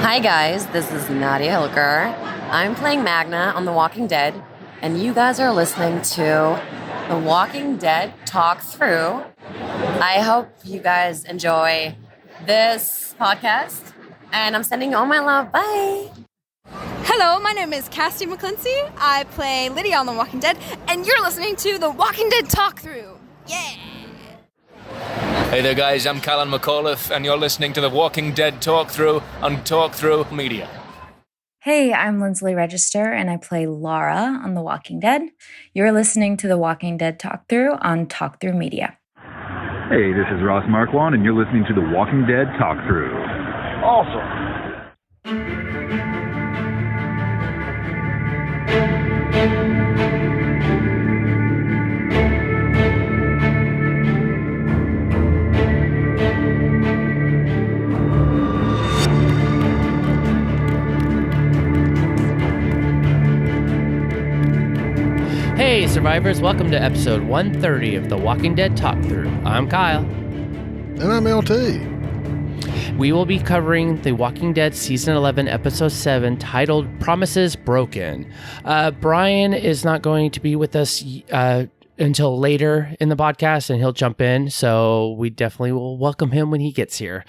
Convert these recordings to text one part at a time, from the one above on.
Hi guys, this is Nadia Hilker. I'm playing Magna on The Walking Dead, and you guys are listening to The Walking Dead Talk Through. I hope you guys enjoy this podcast, and I'm sending you all my love. Bye! Hello, my name is Cassie McClincy. I play Lydia on The Walking Dead, and you're listening to The Walking Dead Talk Through. Yeah! Hey there guys, I'm Callan McAuliffe and you're listening to The Walking Dead Talk Through on Talk Through Media. Hey, I'm Lindsley Register and I play Laura on The Walking Dead. You're listening to The Walking Dead Talk Through on Talk Through Media. Hey, this is Ross Marquand and you're listening to The Walking Dead Talk Through. Awesome. Hey survivors, welcome to episode 130 of The Walking Dead Talk Through. I'm Kyle. And I'm LT. We will be covering The Walking Dead Season 11, Episode 7, titled Promises Broken. Brian is not going to be with us until later in the podcast, and he'll jump in, so we definitely will welcome him when he gets here.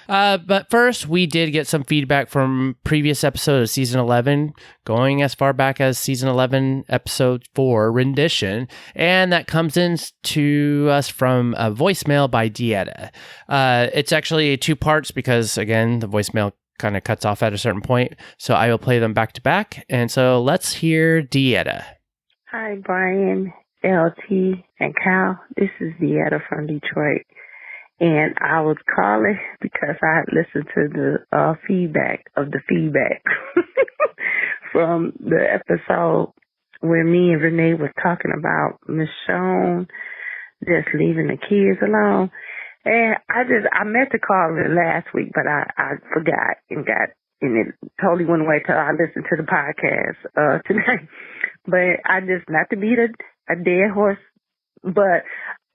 But first, we did get some feedback from previous episode of Season 11, going as far back as Season 11, Episode 4, Rendition, and that comes in to us from a voicemail by Dieta. It's actually two parts because, again, the voicemail kind of cuts off at a certain point, so I will play them back to back, and so let's hear Dieta. Hi, Brian, LT, and Kyle. This is Dieta from Detroit. And I was calling because I had listened to the feedback from the episode where me and Renee was talking about Michonne just leaving the kids alone. And I meant to call it last week, but I forgot and it totally went away till I listened to the podcast today. But I just, not to beat a dead horse, but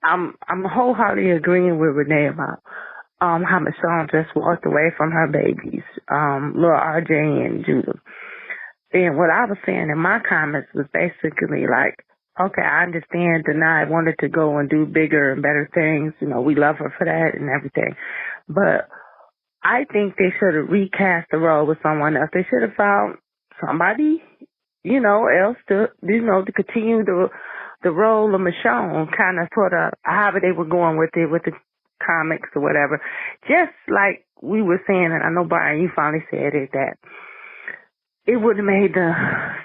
I'm wholeheartedly agreeing with Renee about how Michonne just walked away from her babies, little RJ and Judah. And what I was saying in my comments was basically like, okay, I understand Denai wanted to go and do bigger and better things. You know, we love her for that and everything. But I think they should have recast the role with someone else. They should have found somebody, else to continue the role of Michonne, kind of sort of however they were going with it, with the comics or whatever. Just like we were saying, and I know, Brian, you finally said it, that it would have made the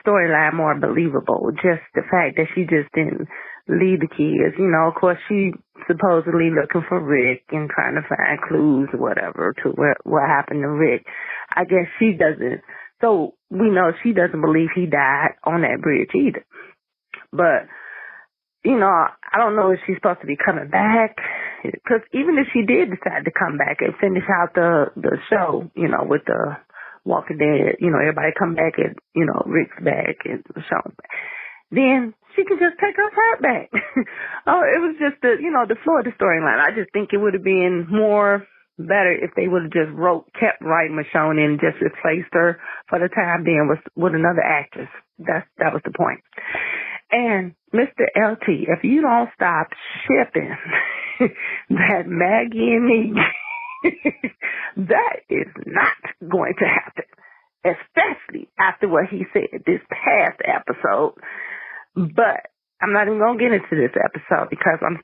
storyline more believable. Just the fact that she just didn't leave the kids. Of course, she supposedly looking for Rick and trying to find clues or whatever to what happened to Rick. I guess she doesn't. So we know she doesn't believe he died on that bridge either. But I don't know if she's supposed to be coming back, because even if she did decide to come back and finish out the show, with the Walking Dead, everybody come back and, Rick's back and Michonne's back, then she can just take her part back. It was just the flow of the storyline. I just think it would have been more better if they would have just kept writing Michonne and just replaced her for the time being with another actress. That was the point. And Mr. LT, if you don't stop shipping that Maggie and me, that is not going to happen, especially after what he said this past episode. But I'm not even going to get into this episode because I'm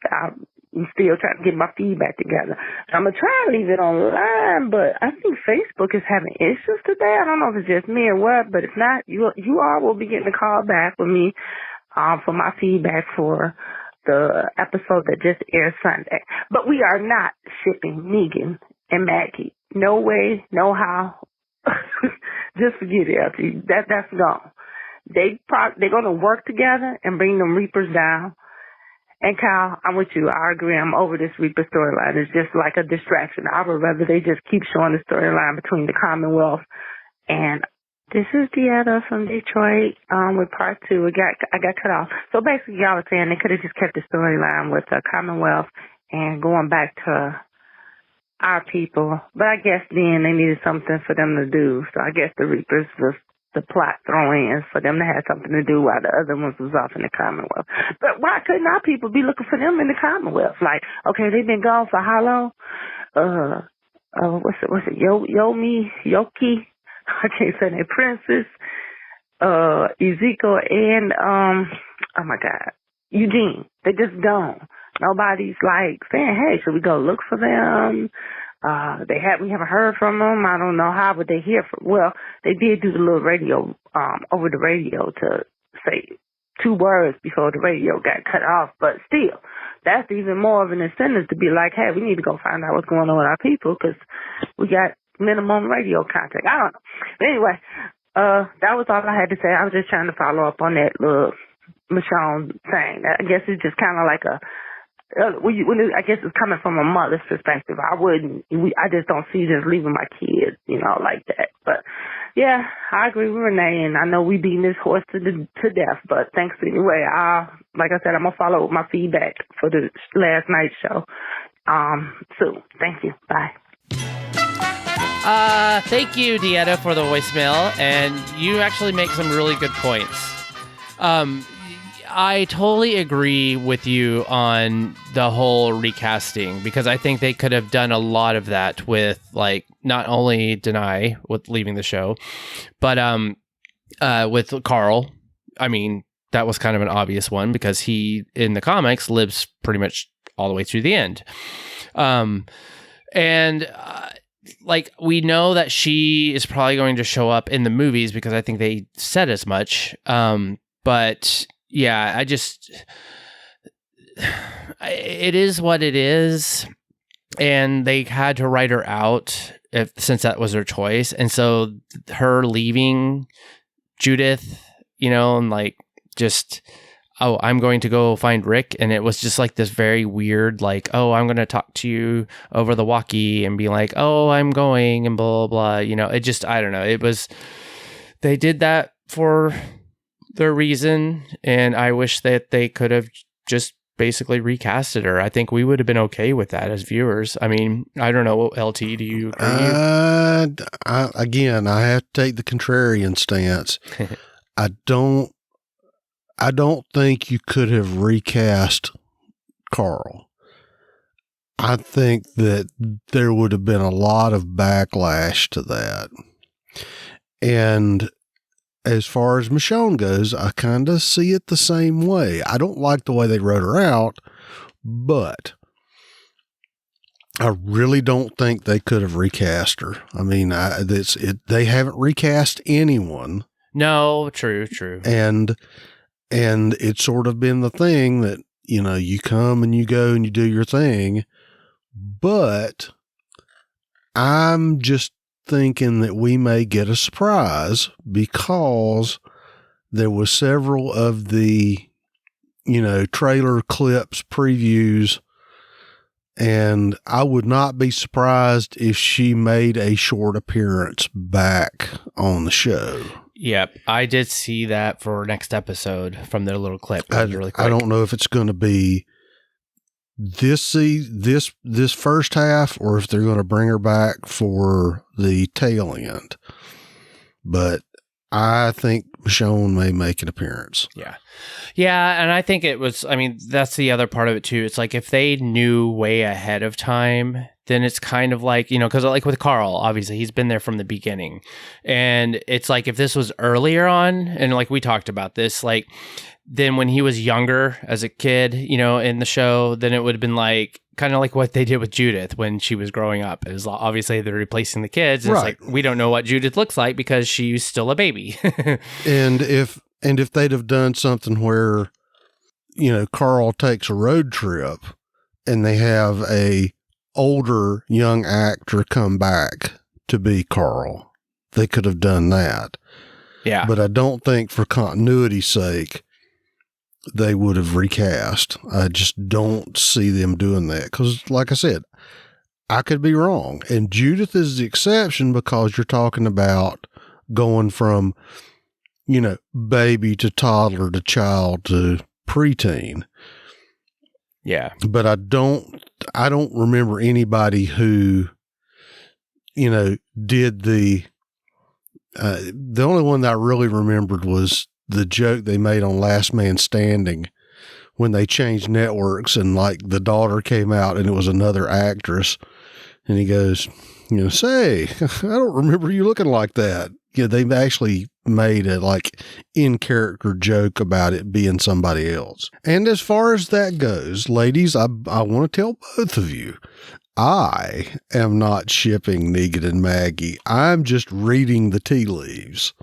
still trying to get my feedback together. I'm going to try and leave it online, but I think Facebook is having issues today. I don't know if it's just me or what, but if not, you all will be getting a call back with me for my feedback for the episode that just aired Sunday. But we are not shipping Negan and Maggie. No way, no how. Just forget it, LT. That's gone. They're going to work together and bring them Reapers down. And Kyle, I'm with you. I agree. I'm over this Reaper storyline. It's just like a distraction. I would rather they just keep showing the storyline between the Commonwealth and this is Dieta from Detroit with part 2. I got cut off. So basically, y'all were saying they could have just kept the storyline with the Commonwealth and going back to our people. But I guess then they needed something for them to do. So I guess the Reapers was the plot throw-ins for them to have something to do while the other ones was off in the Commonwealth. But why couldn't our people be looking for them in the Commonwealth? Like, okay, they've been gone for how long? What's it? Yoki? I can't say that. Princess, Ezekiel, and, oh my God, Eugene. They just gone. Nobody's like saying, hey, should we go look for them? We haven't heard from them. I don't know how would they hear from. Well, they did do the little radio, over the radio to say 2 words before the radio got cut off. But still, that's even more of an incentive to be like, hey, we need to go find out what's going on with our people because we got minimum radio contact. I don't know. But anyway, that was all I had to say. I was just trying to follow up on that little Michonne thing. I guess it's just kind of like I guess it's coming from a mother's perspective. I just don't see just leaving my kids, like that. But yeah, I agree with Renee, and I know we beating this horse to death. But thanks anyway. Like I said, I'm gonna follow up my feedback for the last night's show. Soon. Thank you. Bye. Thank you, Deanna, for the voicemail, and you actually make some really good points. I totally agree with you on the whole recasting because I think they could have done a lot of that with not only Denai with leaving the show, but with Carl. I mean, that was kind of an obvious one because he in the comics lives pretty much all the way through the end. We know that she is probably going to show up in the movies because I think they said as much. But yeah, it is what it is. And they had to write her out since that was her choice. And so her leaving Judith, and I'm going to go find Rick. And it was just like this very weird, I'm going to talk to you over the walkie and be like, oh, I'm going and blah, blah, blah. It just, I don't know. They did that for their reason. And I wish that they could have just basically recasted her. I think we would have been okay with that as viewers. I mean, I don't know. LT, do you agree? I have to take the contrarian stance. I don't think you could have recast Carl. I think that there would have been a lot of backlash to that. And as far as Michonne goes, I kind of see it the same way. I don't like the way they wrote her out, but I really don't think they could have recast her. I mean, they haven't recast anyone. No, true. And it's sort of been the thing that, you come and you go and you do your thing, but I'm just thinking that we may get a surprise because there was several of the, trailer clips, previews, and I would not be surprised if she made a short appearance back on the show. Yep, I did see that for next episode from their little clip. Really quick. I don't know if it's going to be this first half or if they're going to bring her back for the tail end. But I think Michonne may make an appearance. Yeah, and I think that's the other part of it too. It's like if they knew way ahead of time, then it's kind of like, because with Carl, obviously he's been there from the beginning. And it's like if this was earlier on, and we talked about this, then when he was younger as a kid, in the show, then it would have been kind of like what they did with Judith when she was growing up. It was obviously they're replacing the kids. And right. It's we don't know what Judith looks like because she's still a baby. And if they'd have done something where, Carl takes a road trip and they have a older young actor come back to be Carl, they could have done that. Yeah. But I don't think for continuity's sake, they would have recast. I just don't see them doing that. Because like I said, I could be wrong. And Judith is the exception because you're talking about going from, baby to toddler to child to preteen. Yeah. But I don't remember anybody who, did the only one that I really remembered was the joke they made on Last Man Standing when they changed networks and like the daughter came out and it was another actress and he goes, say, I don't remember you looking like that. They actually made a like in character joke about it being somebody else. And as far as that goes, ladies, I want to tell both of you, I am not shipping Negan and Maggie. I'm just reading the tea leaves.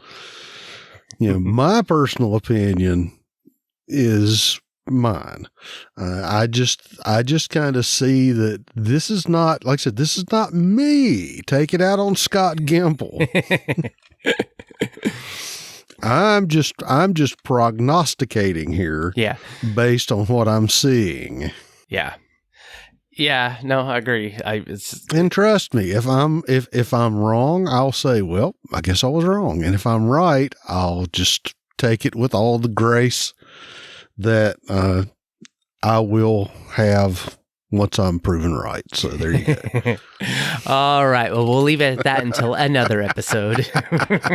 My personal opinion is mine. I just kind of see that this is not, like I said, this is not me. Take it out on Scott Gimple. I'm just prognosticating here. Yeah. Based on what I'm seeing. Yeah. Yeah, no, I agree. And trust me, if I'm wrong, I'll say, well, I guess I was wrong. And if I'm right, I'll just take it with all the grace that I will have once I'm proven right. So there you go. All right. Well, we'll leave it at that until another episode.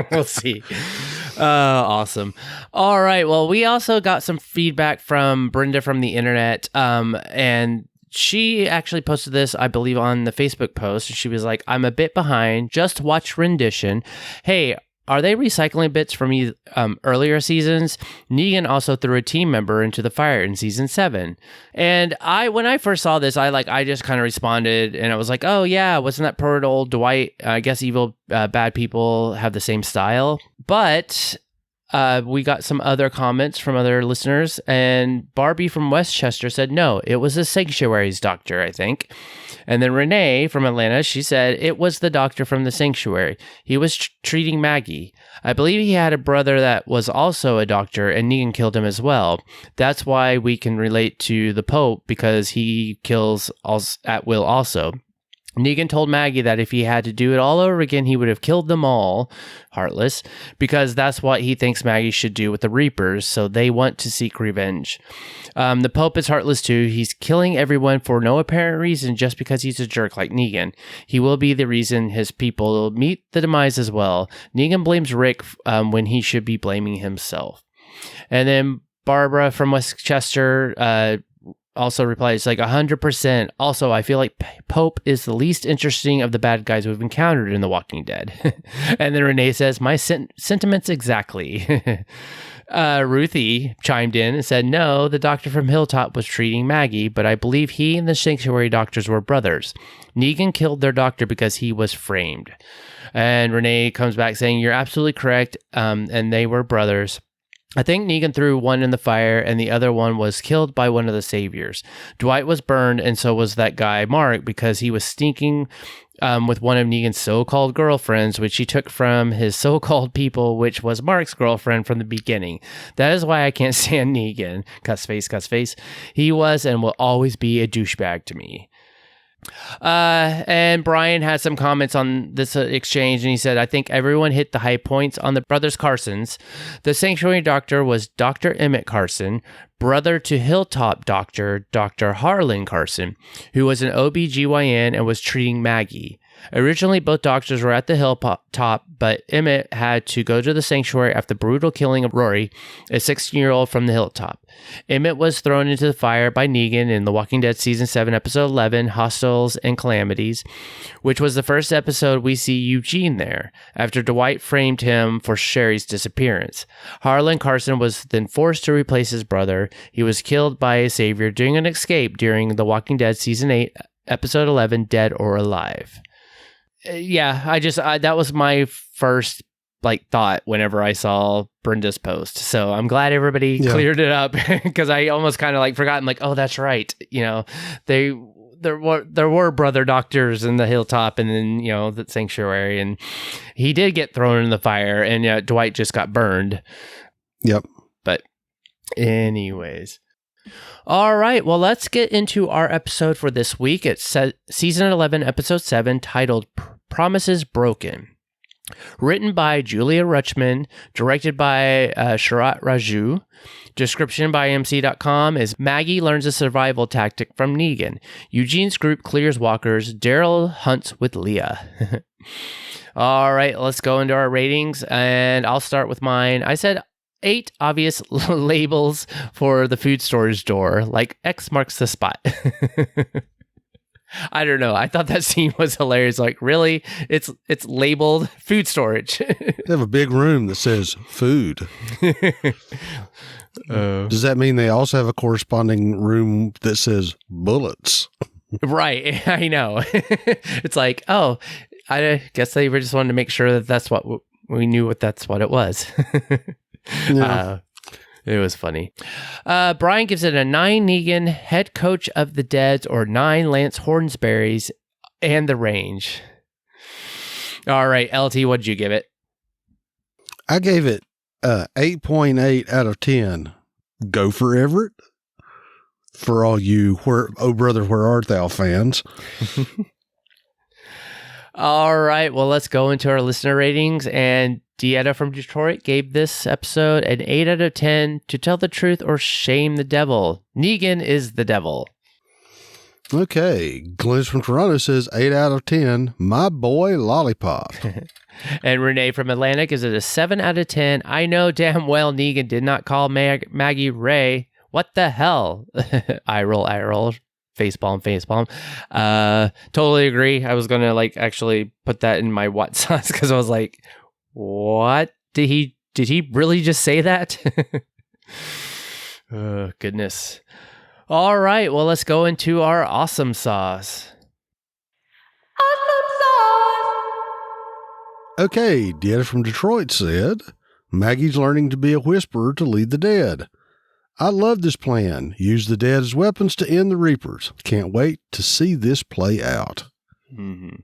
We'll see. Awesome. All right. Well, we also got some feedback from Brenda from the internet, and she actually posted this, I believe, on the Facebook post. She was like, I'm a bit behind. Just watch rendition. Hey, are they recycling bits from earlier seasons? Negan also threw a team member into the fire in season 7. And when I first saw this, I just kind of responded and I was like, oh yeah, wasn't that poor old Dwight? I guess evil bad people have the same style. But we got some other comments from other listeners, and Barbie from Westchester said, no, it was the Sanctuary's doctor, I think. And then Renee from Atlanta, she said, it was the doctor from the Sanctuary. He was treating Maggie. I believe he had a brother that was also a doctor, and Negan killed him as well. That's why we can relate to the Pope, because he kills at will also. Negan told Maggie that if he had to do it all over again, he would have killed them all, heartless, because that's what he thinks Maggie should do with the Reapers, so they want to seek revenge. The Pope is heartless too. He's killing everyone for no apparent reason just because he's a jerk like Negan. He will be the reason his people meet the demise as well. Negan blames Rick when he should be blaming himself. And then Barbara from Westchester also replies like 100%. Also, I feel like Pope is the least interesting of the bad guys we've encountered in The Walking Dead. And then Renee says, my sentiments exactly. Ruthie chimed in and said, no, the doctor from Hilltop was treating Maggie, but I believe he and the Sanctuary doctors were brothers. Negan killed their doctor because he was framed. And Renee comes back saying, you're absolutely correct, and they were brothers. I think Negan threw one in the fire and the other one was killed by one of the saviors. Dwight was burned, and so was that guy, Mark, because he was stinking with one of Negan's so-called girlfriends, which he took from his so-called people, which was Mark's girlfriend from the beginning. That is why I can't stand Negan. Cuss face. He was and will always be a douchebag to me. And Brian had some comments on this exchange, and he said, I think everyone hit the high points on the brothers Carsons. The Sanctuary doctor was Dr. Emmett Carson, brother to Hilltop doctor, Dr. Harlan Carson, who was an OBGYN and was treating Maggie. Originally, both doctors were at the Hilltop, but Emmett had to go to the Sanctuary after the brutal killing of Rory, a 16-year-old from the Hilltop. Emmett was thrown into the fire by Negan in The Walking Dead Season 7, Episode 11, Hostiles and Calamities, which was the first episode we see Eugene there, after Dwight framed him for Sherry's disappearance. Harlan Carson was then forced to replace his brother. He was killed by a savior during an escape during The Walking Dead Season 8, Episode 11, Dead or Alive. That was my first thought whenever I saw Brenda's post. So I'm glad everybody cleared it up, because I almost kind of forgot. I'm like, oh, that's right. There were brother doctors in the Hilltop, and then the Sanctuary, and he did get thrown in the fire, and Dwight just got burned. Yep. But anyways. All right, well, let's get into our episode for this week. It's Season 11, Episode 7, titled Promises Broken. Written by Julia Ruchman, directed by Sharat Raju. Description by MC.com is Maggie learns a survival tactic from Negan. Eugene's group clears walkers. Daryl hunts with Leah. All right, let's go into our ratings, and I'll start with mine. I said 8 obvious labels for the food storage door, like X marks the spot. I don't know. I thought that scene was hilarious. Like, really? It's labeled food storage. They have a big room that says food. Does that mean they also have a corresponding room that says bullets? Right. I know. It's like, oh, I guess they just wanted to make sure that that's what we knew that's what it was. Yeah. It was funny. Brian gives it a 9 Negan, head coach of the Deads, or 9 Lance Hornsberries, and the range. All right, LT, what'd you give it? I gave it 8.8 out of 10. Go for Everett. For all you Oh Brother, Where Art Thou fans. All right, well, let's go into our listener ratings. And Dieta from Detroit gave this episode an 8 out of 10. To tell the truth or shame the devil. Negan is the devil. Okay. Glenn from Toronto says 8 out of 10. My boy Lollipop. And Renee from Atlanta gives it a 7 out of 10. I know damn well Negan did not call Maggie Ray. What the hell? I roll. Facepalm. Totally agree. I was going to actually put that in my what sauce because I was like, what? Did he really just say that? Oh, goodness. All right. Well, let's go into our awesome sauce. Okay. Dieta from Detroit said, Maggie's learning to be a whisperer to lead the dead. I love this plan. Use the dead as weapons to end the Reapers. Can't wait to see this play out. Mm-hmm.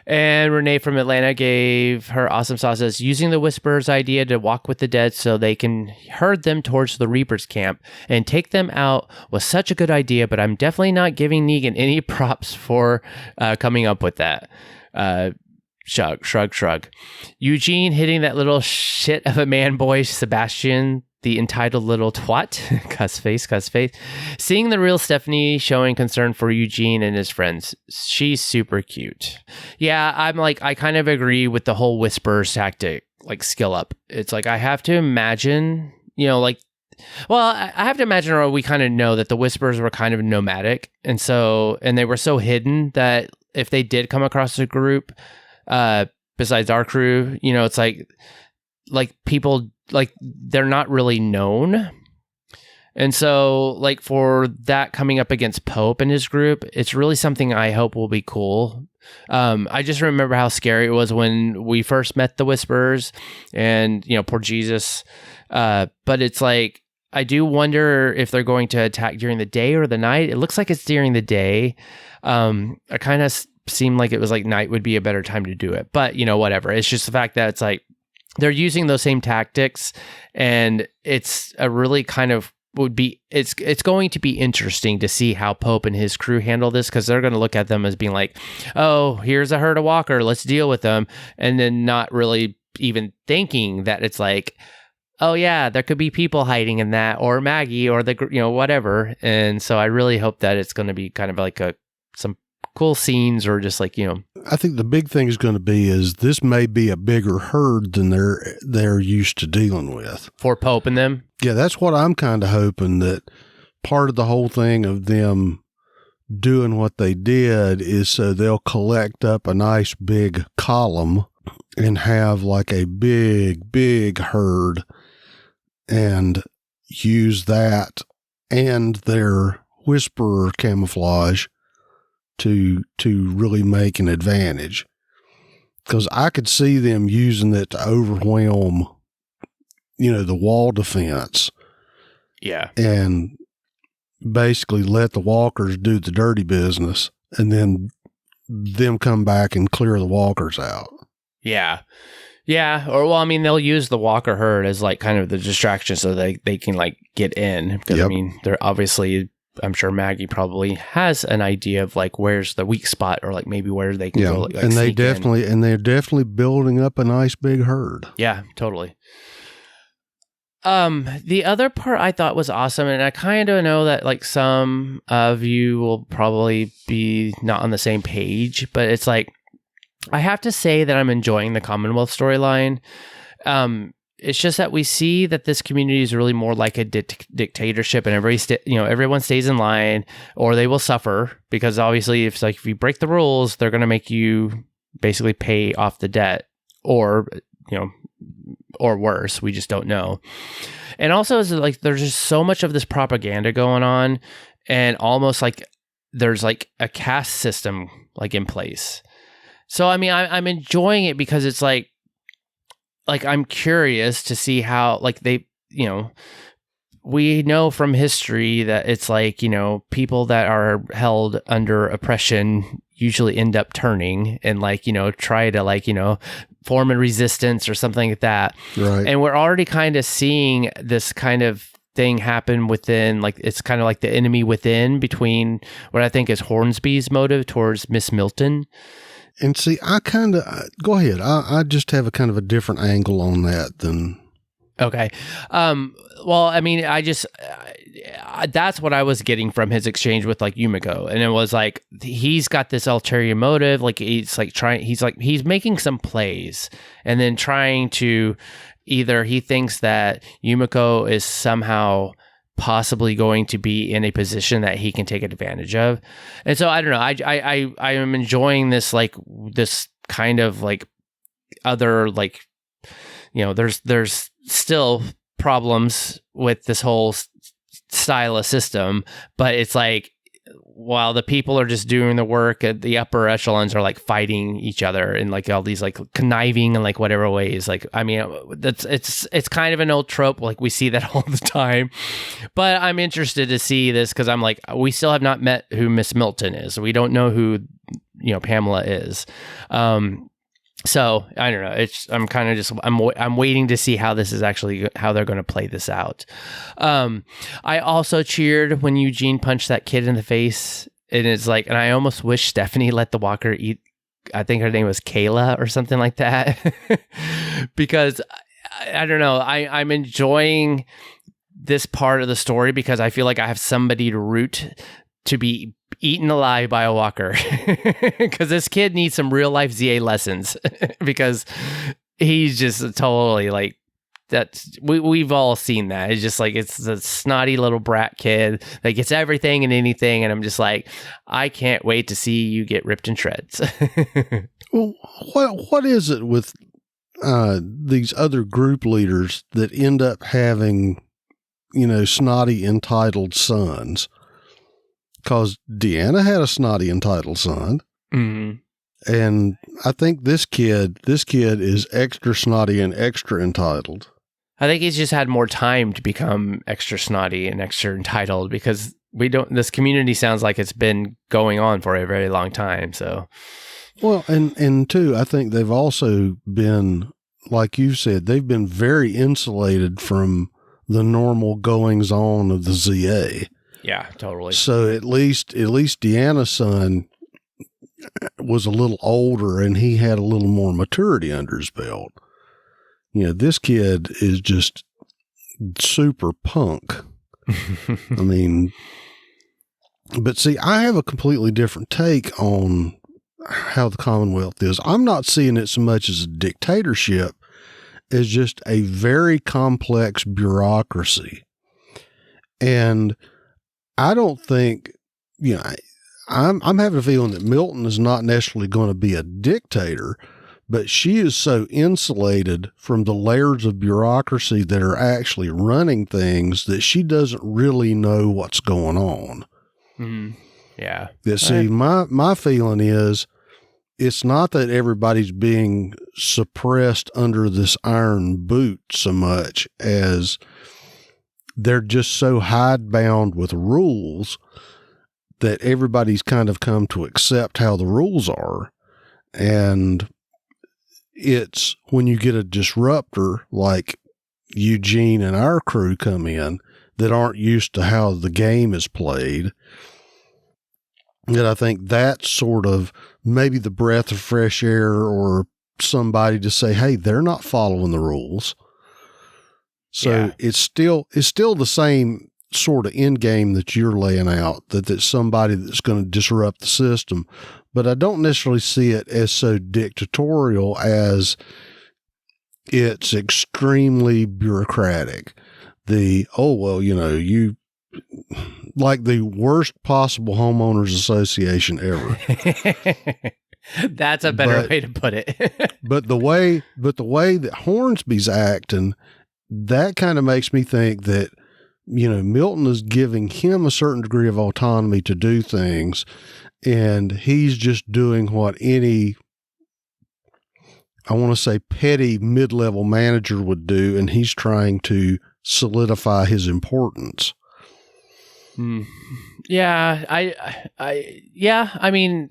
And Renee from Atlanta gave her awesome sauce as using the Whisperer's idea to walk with the dead so they can herd them towards the Reapers camp and take them out was such a good idea, but I'm definitely not giving Negan any props for coming up with that. Shrug. Eugene hitting that little shit of a man boy, Sebastian, the entitled little twat, cuss face. Seeing the real Stephanie showing concern for Eugene and his friends. She's super cute. Yeah, I kind of agree with the whole Whisperer's tactic, skill up. It's I have to imagine, I have to imagine, or we kind of know that the Whisperers were kind of nomadic. And they were so hidden that if they did come across a group, besides our crew, it's people, they're not really known. And so for that coming up against Pope and his group, it's really something I hope will be cool. I just remember how scary it was when we first met the Whisperers and, poor Jesus. But it's I do wonder if they're going to attack during the day or the night. It looks like it's during the day. I kind of seemed like it was night would be a better time to do it, but whatever. It's just the fact that it's they're using those same tactics, and it's a really kind of it's going to be interesting to see how Pope and his crew handle this, because they're going to look at them as being oh, here's a herd of walker, let's deal with them, and then not really even thinking that it's oh yeah, there could be people hiding in that, or Maggie, or the whatever. And so I really hope that it's going to be kind of some cool scenes, or just I think the big thing is going to be is this may be a bigger herd than they're used to dealing with for Pope and them. Yeah, that's what I'm kind of hoping, that part of the whole thing of them doing what they did is so they'll collect up a nice big column and have a big herd, and use that and their Whisperer camouflage to really make an advantage. Because I could see them using it to overwhelm, the wall defense. Yeah. And basically let the walkers do the dirty business, and then them come back and clear the walkers out. Yeah. Yeah. Or, they'll use the walker herd as kind of the distraction so they can get in. Because, yep. They're obviously I'm sure Maggie probably has an idea of like where's the weak spot or like maybe where they can go. Like, and they're definitely building up a nice big herd. Yeah, totally. The other part I thought was awesome, and I kind of know that like some of you will probably be not on the same page, but it's like I have to say that I'm enjoying the Commonwealth storyline. It's just that we see that this community is really more like a dictatorship, and everyone stays in line, or they will suffer because obviously, if you break the rules, they're going to make you basically pay off the debt, or worse. We just don't know. And also, is like there's just so much of this propaganda going on, and almost like there's like a caste system like in place. So I mean, I'm enjoying it because it's like I'm curious to see how like they, we know from history that it's like, people that are held under oppression usually end up turning and like, try to like, form a resistance or something like that. Right. And we're already kind of seeing this kind of thing happen within, like, it's kind of like the enemy within between what I think is Hornsby's motive towards Miss Milton. And see, go ahead. I just have a kind of a different angle on that than. Okay. Well, I mean, that's what I was getting from his exchange with like Yumiko. And it was like, he's got this ulterior motive. Like he's making some plays and then trying to either he thinks that Yumiko is somehow possibly going to be in a position that he can take advantage of. And so I don't know. I am enjoying this, like this kind of like other, like, there's still problems with this whole style of system, but it's like, while the people are just doing the work, the upper echelons are like fighting each other in like all these like conniving and like whatever ways. Like, I mean, it's kind of an old trope. Like we see that all the time, but I'm interested to see this because I'm like, we still have not met who Miss Milton is. We don't know who, Pamela is. So I don't know. I'm kind of just I'm waiting to see how this is actually how they're going to play this out. I also cheered when Eugene punched that kid in the face, and it's like, and I almost wish Stephanie let the walker eat. I think her name was Kayla or something like that, because I don't know. I'm enjoying this part of the story because I feel like I have somebody to root to be eaten alive by a walker, because this kid needs some real life ZA lessons because he's just totally like that. We've all seen that. It's just like, it's the snotty little brat kid that gets everything and anything. And I'm just like, I can't wait to see you get ripped in shreds. Well, what is it with these other group leaders that end up having, snotty entitled sons? Because Deanna had a snotty entitled son, and I think this kid is extra snotty and extra entitled. I think he's just had more time to become extra snotty and extra entitled because this community sounds like it's been going on for a very long time. So, well, and two, I think they've also been, like you said, they've been very insulated from the normal goings on of the ZA. Yeah, totally. So at least Deanna's son was a little older and he had a little more maturity under his belt. This kid is just super punk. I mean, but see, I have a completely different take on how the Commonwealth is. I'm not seeing it so much as a dictatorship as just a very complex bureaucracy. And I don't think, I'm having a feeling that Milton is not necessarily going to be a dictator, but she is so insulated from the layers of bureaucracy that are actually running things that she doesn't really know what's going on. Mm-hmm. Yeah. See, my feeling is it's not that everybody's being suppressed under this iron boot so much as they're just so hidebound with rules that everybody's kind of come to accept how the rules are. And it's when you get a disruptor like Eugene and our crew come in, that aren't used to how the game is played. And I think that's sort of maybe the breath of fresh air or somebody to say, hey, they're not following the rules. So it's still the same sort of end game that you're laying out, that it's somebody that's going to disrupt the system. But I don't necessarily see it as so dictatorial as it's extremely bureaucratic. You like the worst possible homeowners association ever. That's a better way to put it. but the way that Hornsby's acting, that kind of makes me think that, Milton is giving him a certain degree of autonomy to do things, and he's just doing what any, I want to say, petty mid-level manager would do, and he's trying to solidify his importance. Yeah, I mean,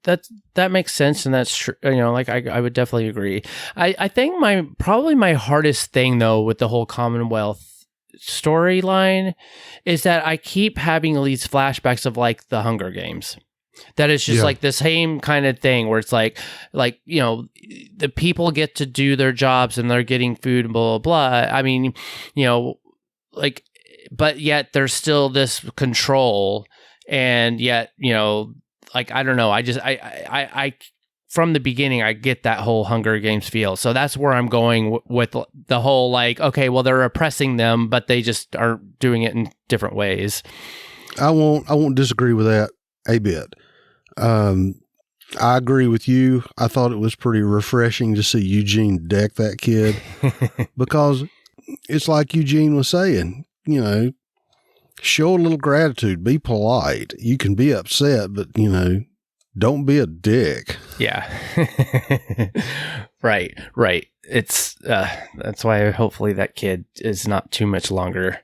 that makes sense, and that's true. I would definitely agree. I think my hardest thing though with the whole Commonwealth storyline is that I keep having these flashbacks of like the Hunger Games. That it's just like the same kind of thing where it's like, the people get to do their jobs and they're getting food and blah, blah, blah. I mean, but yet there's still this control, and yet, I don't know. I from the beginning, I get that whole Hunger Games feel. So that's where I'm going with the whole, okay, well, they're oppressing them, but they just are doing it in different ways. I won't disagree with that a bit. I agree with you. I thought it was pretty refreshing to see Eugene deck that kid because it's like Eugene was saying, show a little gratitude, be polite. You can be upset, but don't be a dick. Yeah. Right. It's, that's why hopefully that kid is not too much longer.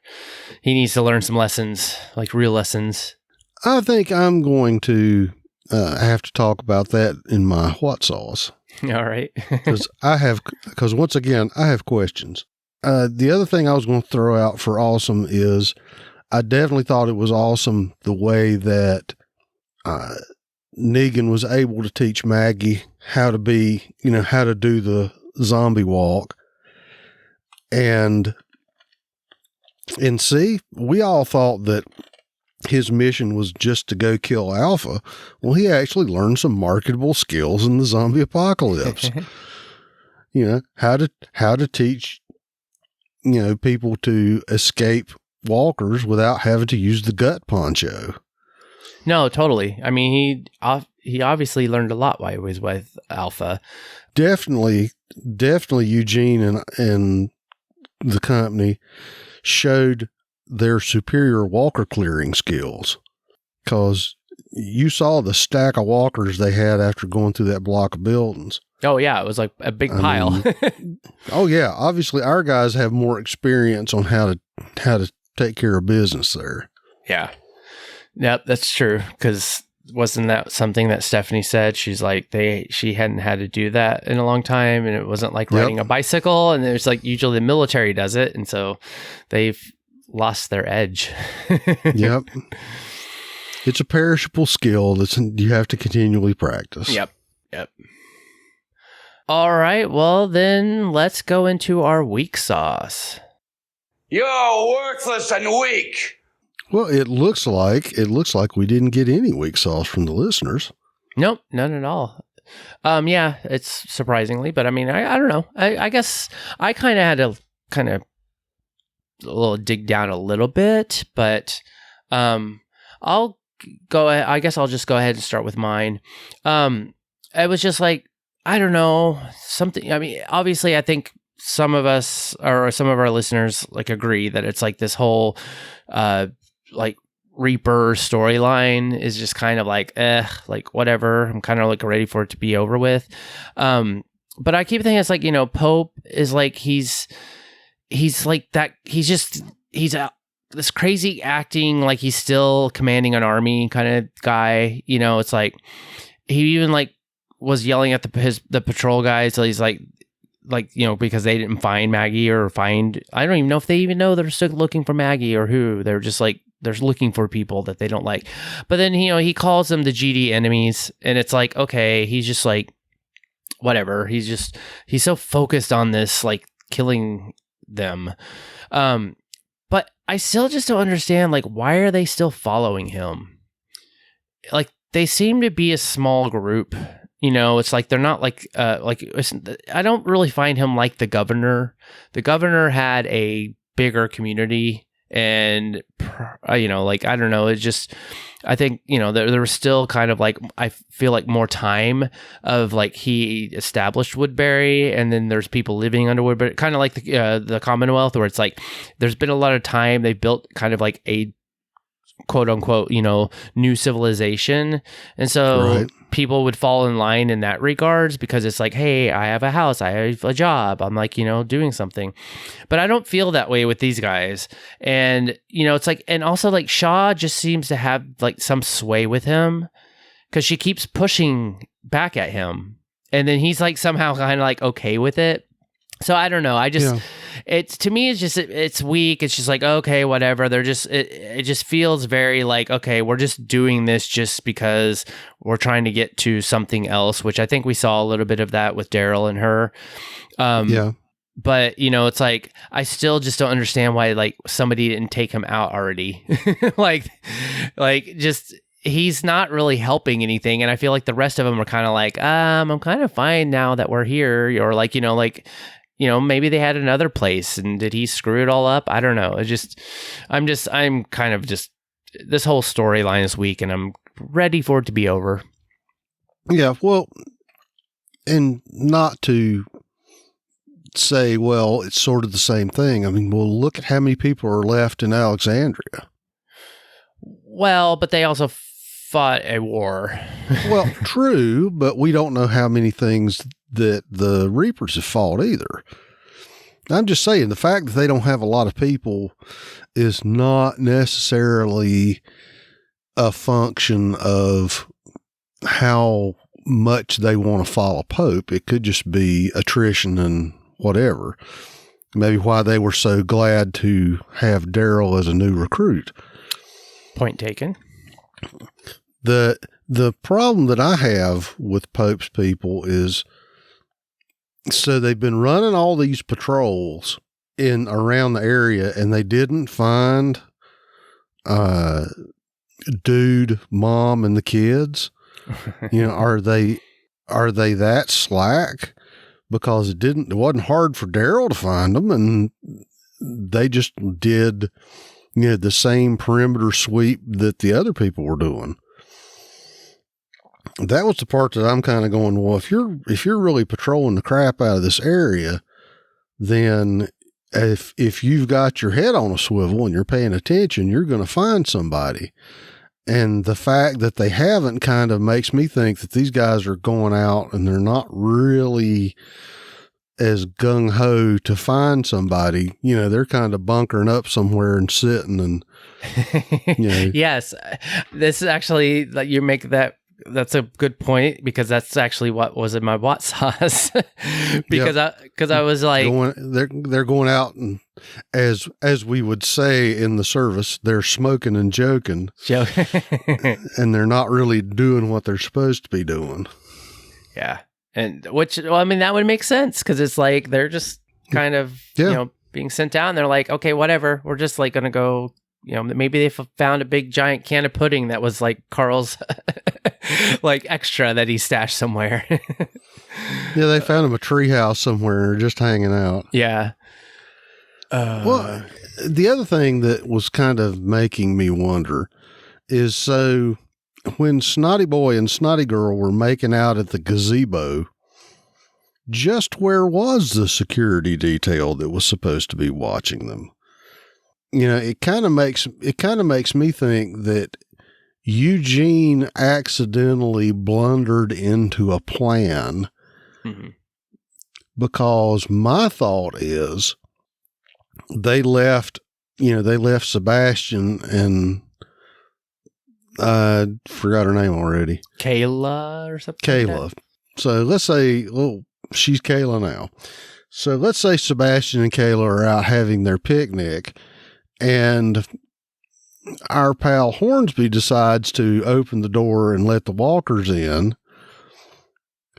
He needs to learn some lessons, like real lessons. I think I'm going to have to talk about that in my what sauce. All right. Because once again, I have questions. The other thing I was going to throw out for awesome is I definitely thought it was awesome the way that Negan was able to teach Maggie how to be, how to do the zombie walk. And see, we all thought that his mission was just to go kill Alpha. Well, he actually learned some marketable skills in the zombie apocalypse. How to teach, people to escape walkers without having to use the gut poncho. No, totally. I mean, he obviously learned a lot while he was with Alpha. Definitely Eugene and the company showed their superior walker clearing skills, because you saw the stack of walkers they had after going through that block of buildings. Oh yeah, it was like a big pile. Oh yeah, obviously our guys have more experience on how to take care of business there. Yeah. Yep, that's true. Because wasn't that something that Stephanie said? She's like, she hadn't had to do that in a long time, and it wasn't like riding a bicycle, and it's like usually the military does it, and so they've lost their edge. Yep. It's a perishable skill that you have to continually practice. Yep. All right, well then let's go into our weak sauce. You're worthless and weak. Well, it looks like we didn't get any weak sauce from the listeners. Nope, none at all. Yeah, it's surprisingly, but I mean, I don't know. I guess I kind of had to a little dig down a little bit, but I'll go ahead. I guess I'll just go ahead and start with mine. It was just like, I don't know, something. I mean, obviously, I think some of us or some of our listeners agree that it's like this whole Reaper storyline is just kind of whatever. I'm kind of ready for it to be over with. But I keep thinking it's Pope is he's like that. He's this crazy acting like he's still commanding an army kind of guy. It's like he even was yelling at the patrol guys. So he's like, because they didn't find Maggie I don't even know if they even know they're still looking for Maggie or who. They're just like, they're looking for people that they don't like. But then, he calls them the GD enemies, and it's like, okay, he's just like, whatever. He's so focused on this, like, killing them. But I still just don't understand, like, why are they still following him? Like, they seem to be a small group. It's like they're not like I don't really find him like the governor. The governor had a bigger community, and like, I don't know. It's just, I think, there was still kind of like, I feel like more time of like he established Woodbury, and then there's people living under Woodbury, kind of like the Commonwealth, where it's like there's been a lot of time. They built kind of like a quote unquote, new civilization. And so people would fall in line in that regards, because it's like, hey, I have a house, I have a job, I'm like, doing something. But I don't feel that way with these guys. And, it's like, and also like Shaw just seems to have like some sway with him, because she keeps pushing back at him. And then he's like somehow kind of like okay with it. So I don't know. It's, to me, it's just, it's weak. It's just like, okay, whatever. They're just, it just feels very like, okay, we're just doing this just because we're trying to get to something else, which I think we saw a little bit of that with Daryl and her. But, it's like, I still just don't understand why, like, somebody didn't take him out already. like just, he's not really helping anything. And I feel like the rest of them are kind of like, I'm kind of fine now that we're here. Or like, maybe they had another place, and did he screw it all up? I don't know. I'm kind of just, this whole storyline is weak, and I'm ready for it to be over. Yeah. Well, and not to say, well, it's sort of the same thing. I mean, well, look at how many people are left in Alexandria. Well, but they also fought a war. Well, true, but we don't know how many things that the Reapers have fought either. I'm just saying, the fact that they don't have a lot of people is not necessarily a function of how much they want to follow Pope. It could just be attrition and whatever. Maybe why they were so glad to have Daryl as a new recruit. Point taken. The problem that I have with Pope's people is, so they've been running all these patrols in around the area, and they didn't find dude, mom, and the kids. Are they that slack? Because it wasn't hard for Daryl to find them, and they just did the same perimeter sweep that the other people were doing. That was the part that I'm kind of going, well, if you're really patrolling the crap out of this area, then if you've got your head on a swivel and you're paying attention, you're going to find somebody. And the fact that they haven't kind of makes me think that these guys are going out and they're not really as gung-ho to find somebody. They're kind of bunkering up somewhere and sitting and, Yes. This is actually, like, you make that's a good point, because that's actually what was in my bot sauce. because I was like, they're going out, and as we would say in the service, they're smoking and joking, and they're not really doing what they're supposed to be doing. Yeah. And that would make sense, because it's like they're just kind of being sent out, and they're like, okay, whatever, we're just like gonna go. Maybe they found a big giant can of pudding that was like Carl's like extra that he stashed somewhere. Yeah, they found him a treehouse somewhere, just hanging out. Yeah. Well, the other thing that was kind of making me wonder is, so when Snotty Boy and Snotty Girl were making out at the gazebo, just where was the security detail that was supposed to be watching them? It kind of makes me think that Eugene accidentally blundered into a plan, because my thought is they left Sebastian and I forgot her name already. Kayla or something. Kayla. Like that? So let's say, she's Kayla now. So let's say Sebastian and Kayla are out having their picnic, and our pal Hornsby decides to open the door and let the walkers in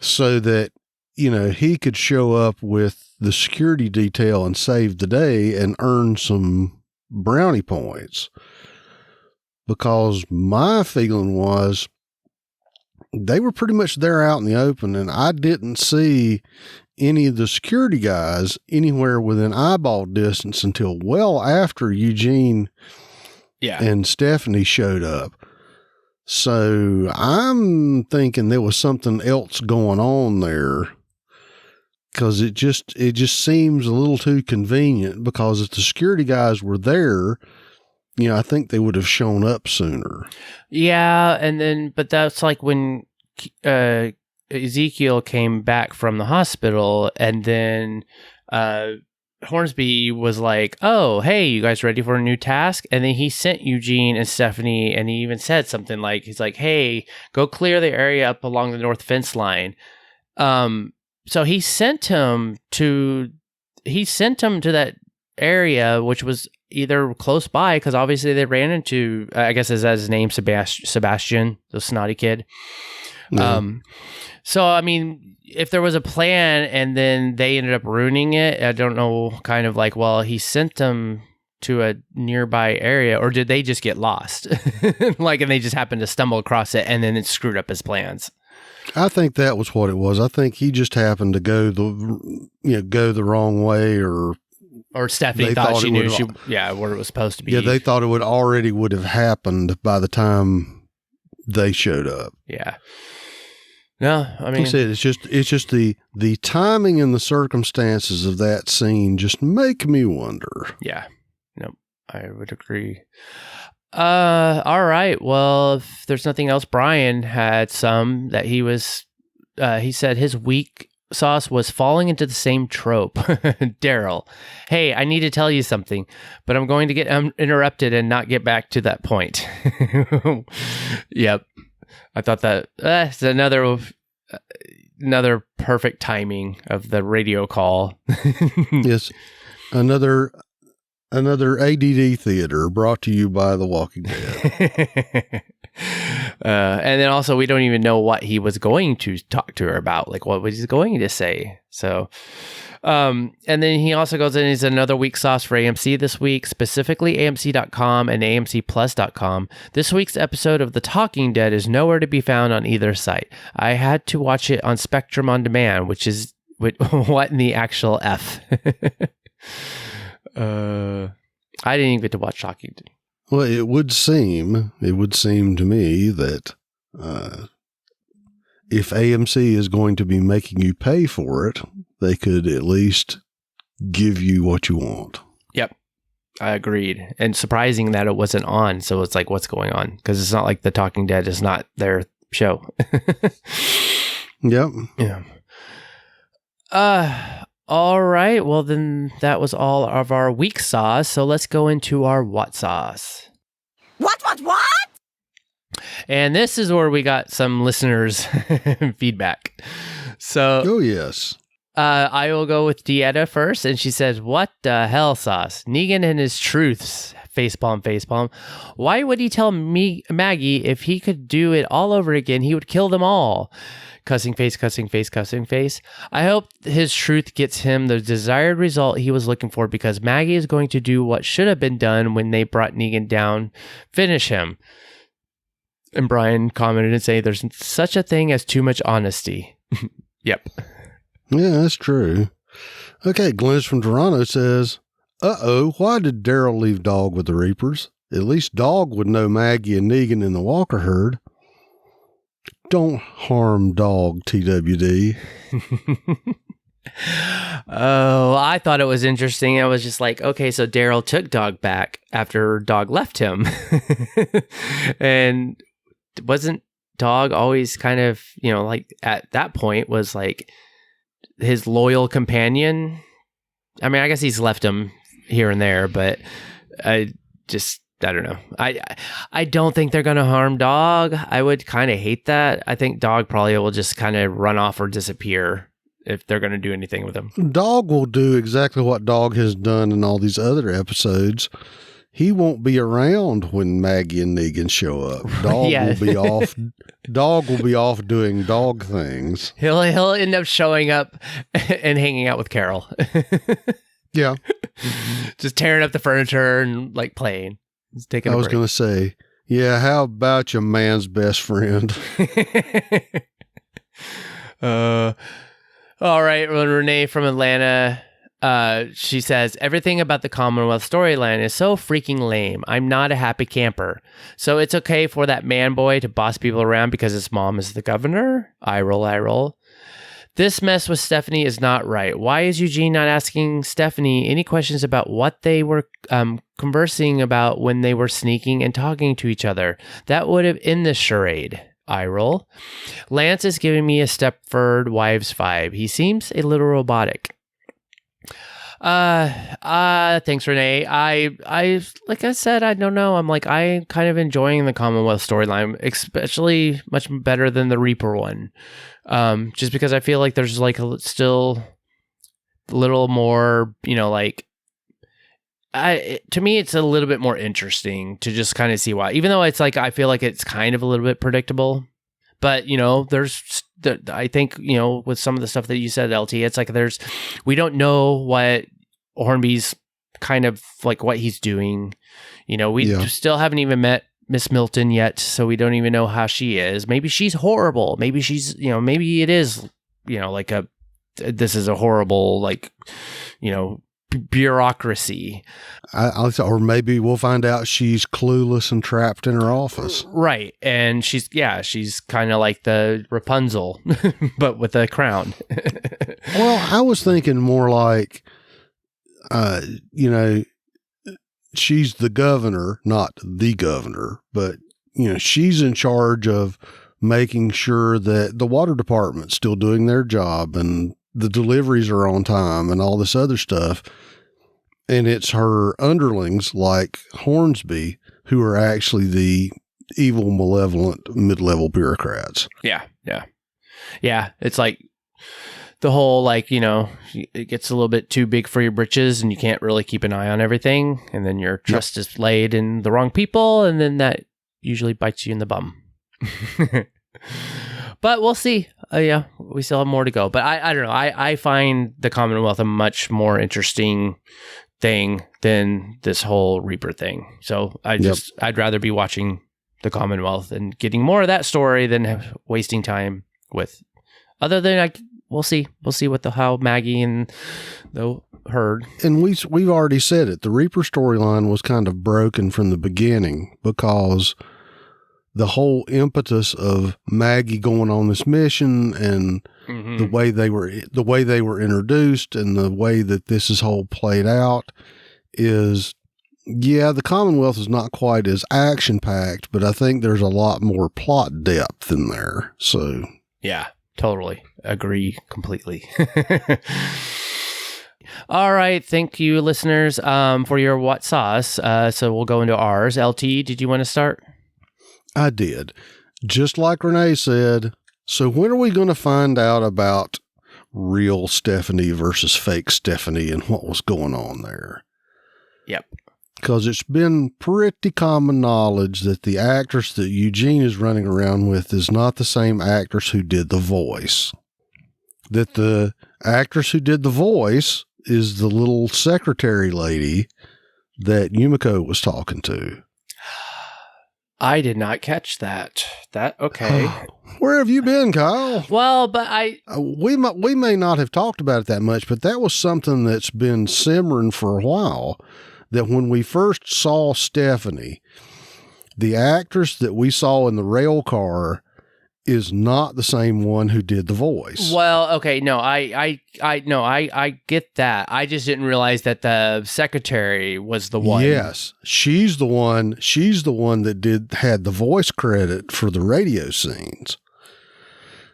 so that, he could show up with the security detail and save the day and earn some brownie points. Because my feeling was they were pretty much there out in the open, and I didn't see any of the security guys anywhere within eyeball distance until well after Eugene and Stephanie showed up. So I'm thinking there was something else going on there, because it just seems a little too convenient, because if the security guys were there, I think they would have shown up sooner. Yeah, but that's like when Ezekiel came back from the hospital, and then Hornsby was like, "Oh, hey, you guys ready for a new task?" And then he sent Eugene and Stephanie, and he even said something like, he's like, "Hey, go clear the area up along the north fence line." So he sent him to that area, which was either close by, because obviously they ran into, I guess is his name, Sebastian, the snotty kid. Yeah. So, I mean, if there was a plan and then they ended up ruining it, I don't know, kind of like, well, he sent them to a nearby area, or did they just get lost? And they just happened to stumble across it, and then it screwed up his plans. I think that was what it was. I think he just happened to go the wrong way, or Stephanie thought she knew where it was supposed to be. Yeah, they thought it would have happened by the time they showed up. Yeah. No, I mean, like I said, it's just the timing and the circumstances of that scene just make me wonder. Yeah. Nope. I would agree. All right. Well, if there's nothing else, Brian had some that he said his weak sauce was falling into the same trope. Daryl, hey, I need to tell you something, but I'm going to get interrupted and not get back to that point. Yep. I thought that is another perfect timing of the radio call. Yes. Another ADD theater brought to you by The Walking Dead. And then also, we don't even know what he was going to talk to her about. Like, what was he going to say? So, and then he also goes in, he's another weak sauce for AMC this week, specifically AMC.com and AMCplus.com. This week's episode of The Talking Dead is nowhere to be found on either site. I had to watch it on Spectrum On Demand, which is what in the actual F? I didn't even get to watch Talking Dead. Well, it would seem to me that if AMC is going to be making you pay for it, they could at least give you what you want. Yep, I agreed. And surprising that it wasn't on. So it's like, what's going on? Because it's not like The Talking Dead is not their show. Yep. Yeah. All right. Well, then that was all of our weak sauce. So let's go into our what sauce. What? And this is where we got some listeners' feedback. So, oh yes. I will go with Dieta first, and she says, "What the hell, sauce? Negan and his truths. Facepalm. Why would he tell Maggie if he could do it all over again, he would kill them all? Cussing face. I hope his truth gets him the desired result he was looking for, because Maggie is going to do what should have been done when they brought Negan down. Finish him." And Brian commented and say, "There's such a thing as too much honesty." Yep. Yeah, that's true. Okay, Glennis from Toronto says, why did Daryl leave Dog with the Reapers? At least Dog would know Maggie and Negan in the Walker herd. Don't harm Dog, TWD. Oh, I thought it was interesting. I was just like, okay, so Daryl took Dog back after Dog left him. And wasn't Dog always kind of, like at that point was like his loyal companion? I mean, I guess he's left him here and there, but I don't know. I don't think they're going to harm Dog. I would kind of hate that. I think Dog probably will just kind of run off or disappear if they're going to do anything with him. Dog will do exactly what Dog has done in all these other episodes. He won't be around when Maggie and Negan show up. Dog Yeah. will be off. Dog will be off doing dog things. He'll end up showing up and hanging out with Carol. Yeah. Just tearing up the furniture and like playing. Just taking I was going to say, yeah, how about your man's best friend? All right, Renee from Atlanta. She says, everything about the Commonwealth storyline is so freaking lame. I'm not a happy camper. So it's okay for that man boy to boss people around because his mom is the governor? I roll. This mess with Stephanie is not right. Why is Eugene not asking Stephanie any questions about what they were conversing about when they were sneaking and talking to each other? That would have ended this charade. I roll. Lance is giving me a Stepford Wives vibe. He seems a little robotic. Thanks, Renee. I like I said, I don't know. I'm kind of enjoying the Commonwealth storyline, especially much better than the Reaper one. Just because I feel like there's still a little more, to me, it's a little bit more interesting to just kind of see why, even though it's I feel like it's kind of a little bit predictable, but I think, with some of the stuff that you said, LT, it's we don't know what Hornby's kind of what he's doing. We still haven't even met Miss Milton yet, so we don't even know how she is. Maybe she's horrible. Maybe she's, maybe it is, this is a horrible, bureaucracy. Or maybe we'll find out she's clueless and trapped in her office. Right. And she's kind of like the Rapunzel, but with a crown. Well, I was thinking more she's the governor, not the governor, but, she's in charge of making sure that the water department's still doing their job and the deliveries are on time and all this other stuff. And it's her underlings like Hornsby who are actually the evil, malevolent mid-level bureaucrats. Yeah. It's the whole, it gets a little bit too big for your britches and you can't really keep an eye on everything. And then your trust is laid in the wrong people. And then that usually bites you in the bum. But we'll see. We still have more to go. But I don't know. I find the Commonwealth a much more interesting thing than this whole Reaper thing. So I'd rather be watching the Commonwealth and getting more of that story than wasting time with. Other than we'll see how Maggie and the herd. And we've already said it. The Reaper storyline was kind of broken from the beginning because the whole impetus of Maggie going on this mission and the way they were introduced and the way that this is whole played out is, the Commonwealth is not quite as action packed, but I think there's a lot more plot depth in there. So yeah, totally agree completely. All right. Thank you, listeners, for your what sauce. So we'll go into ours. LT, did you want to start? I did. Just like Renee said, so when are we going to find out about real Stephanie versus fake Stephanie and what was going on there? Yep. Because it's been pretty common knowledge that the actress that Eugene is running around with is not the same actress who did the voice. That the actress who did the voice is the little secretary lady that Yumiko was talking to. I did not catch that. Okay. Where have you been, Kyle? Well, but we may not have talked about it that much, but that was something that's been simmering for a while. That when we first saw Stephanie, the actress that we saw in the rail car is not the same one who did the voice. Well, okay, no, I get that. I just didn't realize that the secretary was the one. Yes, she's the one that had the voice credit for the radio scenes.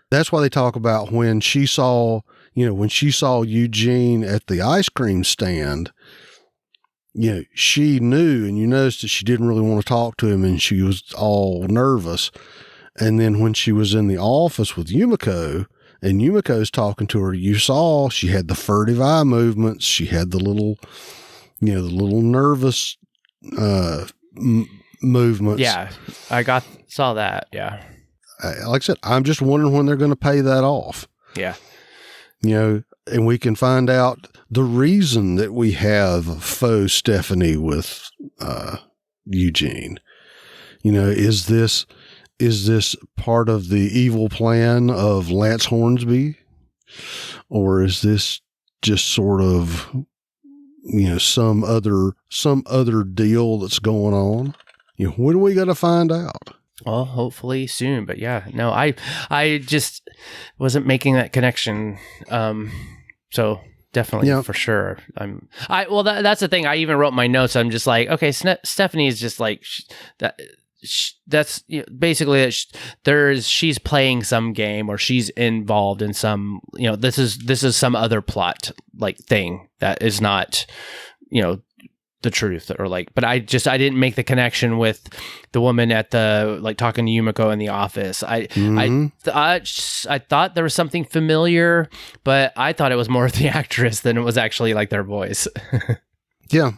That's why they talk about when she saw Eugene at the ice cream stand, she knew, and you noticed that she didn't really want to talk to him and she was all nervous. And then when she was in the office with Yumiko And Yumiko's talking to her. You saw she had the furtive eye movements. She had the little, the little nervous movements. Yeah, I saw that. Yeah. Like I said, I'm just wondering when they're going to pay that off. Yeah. And we can find out the reason that we have faux Stephanie with Eugene. Is this part of the evil plan of Lance Hornsby, or is this just sort of some other deal that's going on? When are we going to find out? Well, hopefully soon, but yeah, no, I just wasn't making that connection. So definitely for sure. That's the thing. I even wrote my notes. I'm just like, okay, Stephanie is just like that. That's basically that she's playing some game, or she's involved in some, this is some other plot like thing that is not, the truth, or like, but I didn't make the connection with the woman at the, like, talking to Yumiko in the office. I thought there was something familiar, but I thought it was more of the actress than it was actually like their voice. Yeah.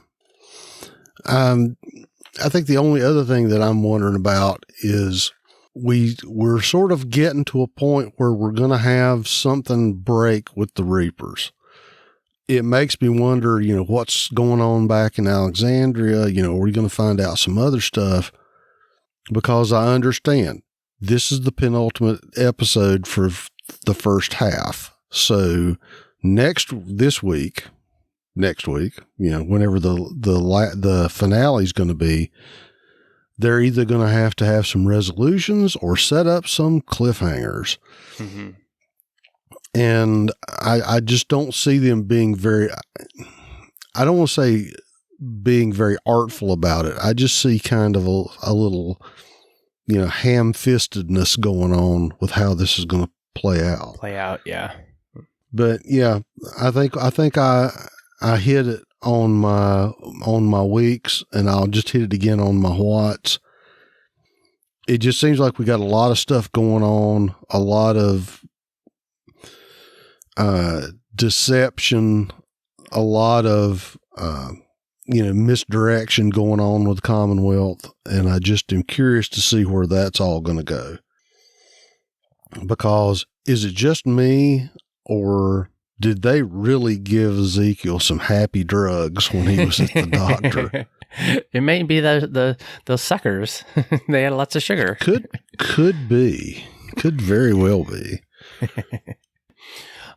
I think the only other thing that I'm wondering about is we're sort of getting to a point where we're going to have something break with the Reapers. It makes me wonder, what's going on back in Alexandria. Are we going to find out some other stuff? Because I understand this is the penultimate episode for the first half. So next week, whenever the finale is going to be, they're either going to have some resolutions or set up some cliffhangers. Mm-hmm. And I just don't see them being I don't want to say being very artful about it. I just see kind of a little, ham-fistedness going on with how this is going to play out. Yeah. But yeah, I think I hit it on my weeks, and I'll just hit it again on my whats. It just seems like we got a lot of stuff going on, a lot of deception, a lot of misdirection going on with the Commonwealth, and I just am curious to see where that's all going to go. Because is it just me, or did they really give Ezekiel some happy drugs when he was at the doctor? It may be those suckers. They had lots of sugar. Could be. Could very well be.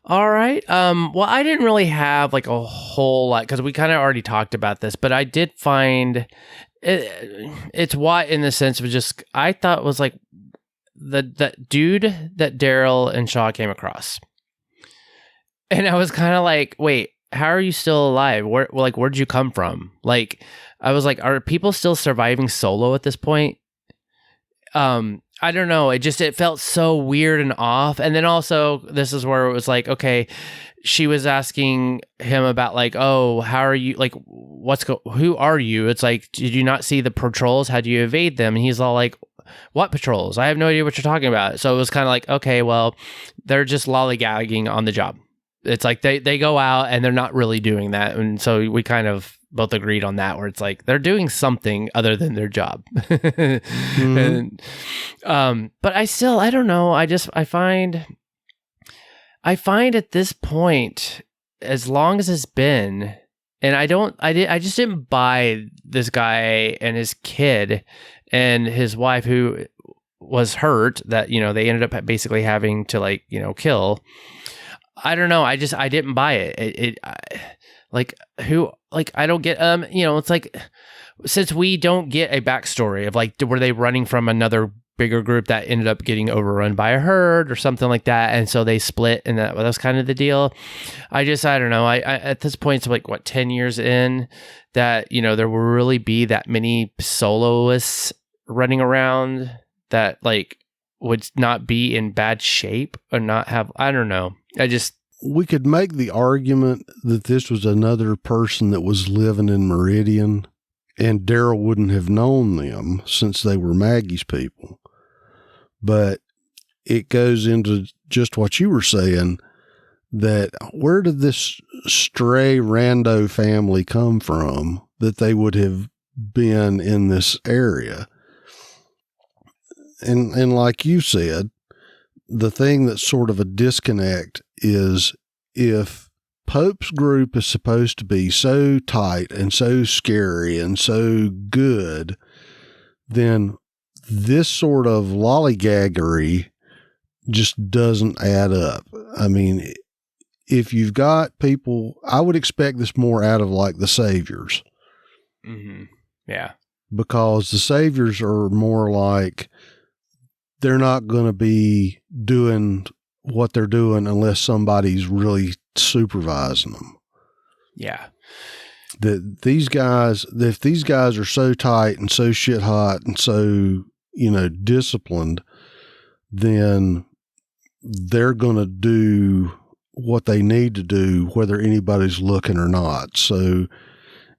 All right. Well, I didn't really have like a whole lot, because we kind of already talked about this, but I did find it's why, in the sense of just, I thought it was like that dude that Daryl and Shaw came across. And I was kind of like, wait, how are you still alive? Where'd you come from? Like, I was like, are people still surviving solo at this point? I don't know. It felt so weird and off. And then also, this is where it was like, okay, she was asking him about like, oh, how are you? Like, who are you? It's like, did you not see the patrols? How do you evade them? And he's all like, what patrols? I have no idea what you're talking about. So it was kind of like, okay, well, they're just lollygagging on the job. It's like they go out and they're not really doing that. And so we kind of both agreed on that, where it's like they're doing something other than their job. Mm-hmm. And, but I don't know. I find at this point, as long as it's been, and I just didn't buy this guy and his kid and his wife, who was hurt, that, they ended up basically having to kill. I don't know. I didn't buy it. I don't get, it's like, since we don't get a backstory of like, were they running from another bigger group that ended up getting overrun by a herd or something like that, and so they split, and that was kind of the deal. I don't know. I at this point, it's like, what, 10 years in, that, there will really be that many soloists running around that like would not be in bad shape or not have, I don't know. We could make the argument that this was another person that was living in Meridian, and Daryl wouldn't have known them since they were Maggie's people. But it goes into just what you were saying, that where did this stray rando family come from that they would have been in this area? And like you said, the thing that's sort of a disconnect is if Pope's group is supposed to be so tight and so scary and so good, then this sort of lollygaggery just doesn't add up. I mean, if you've got people, I would expect this more out of like the Saviors. Mm-hmm. Yeah. Because the Saviors are more like, they're not going to be doing what they're doing unless somebody's really supervising them. Yeah. That these guys, if these guys are so tight and so shit hot and so, disciplined, then they're going to do what they need to do, whether anybody's looking or not. So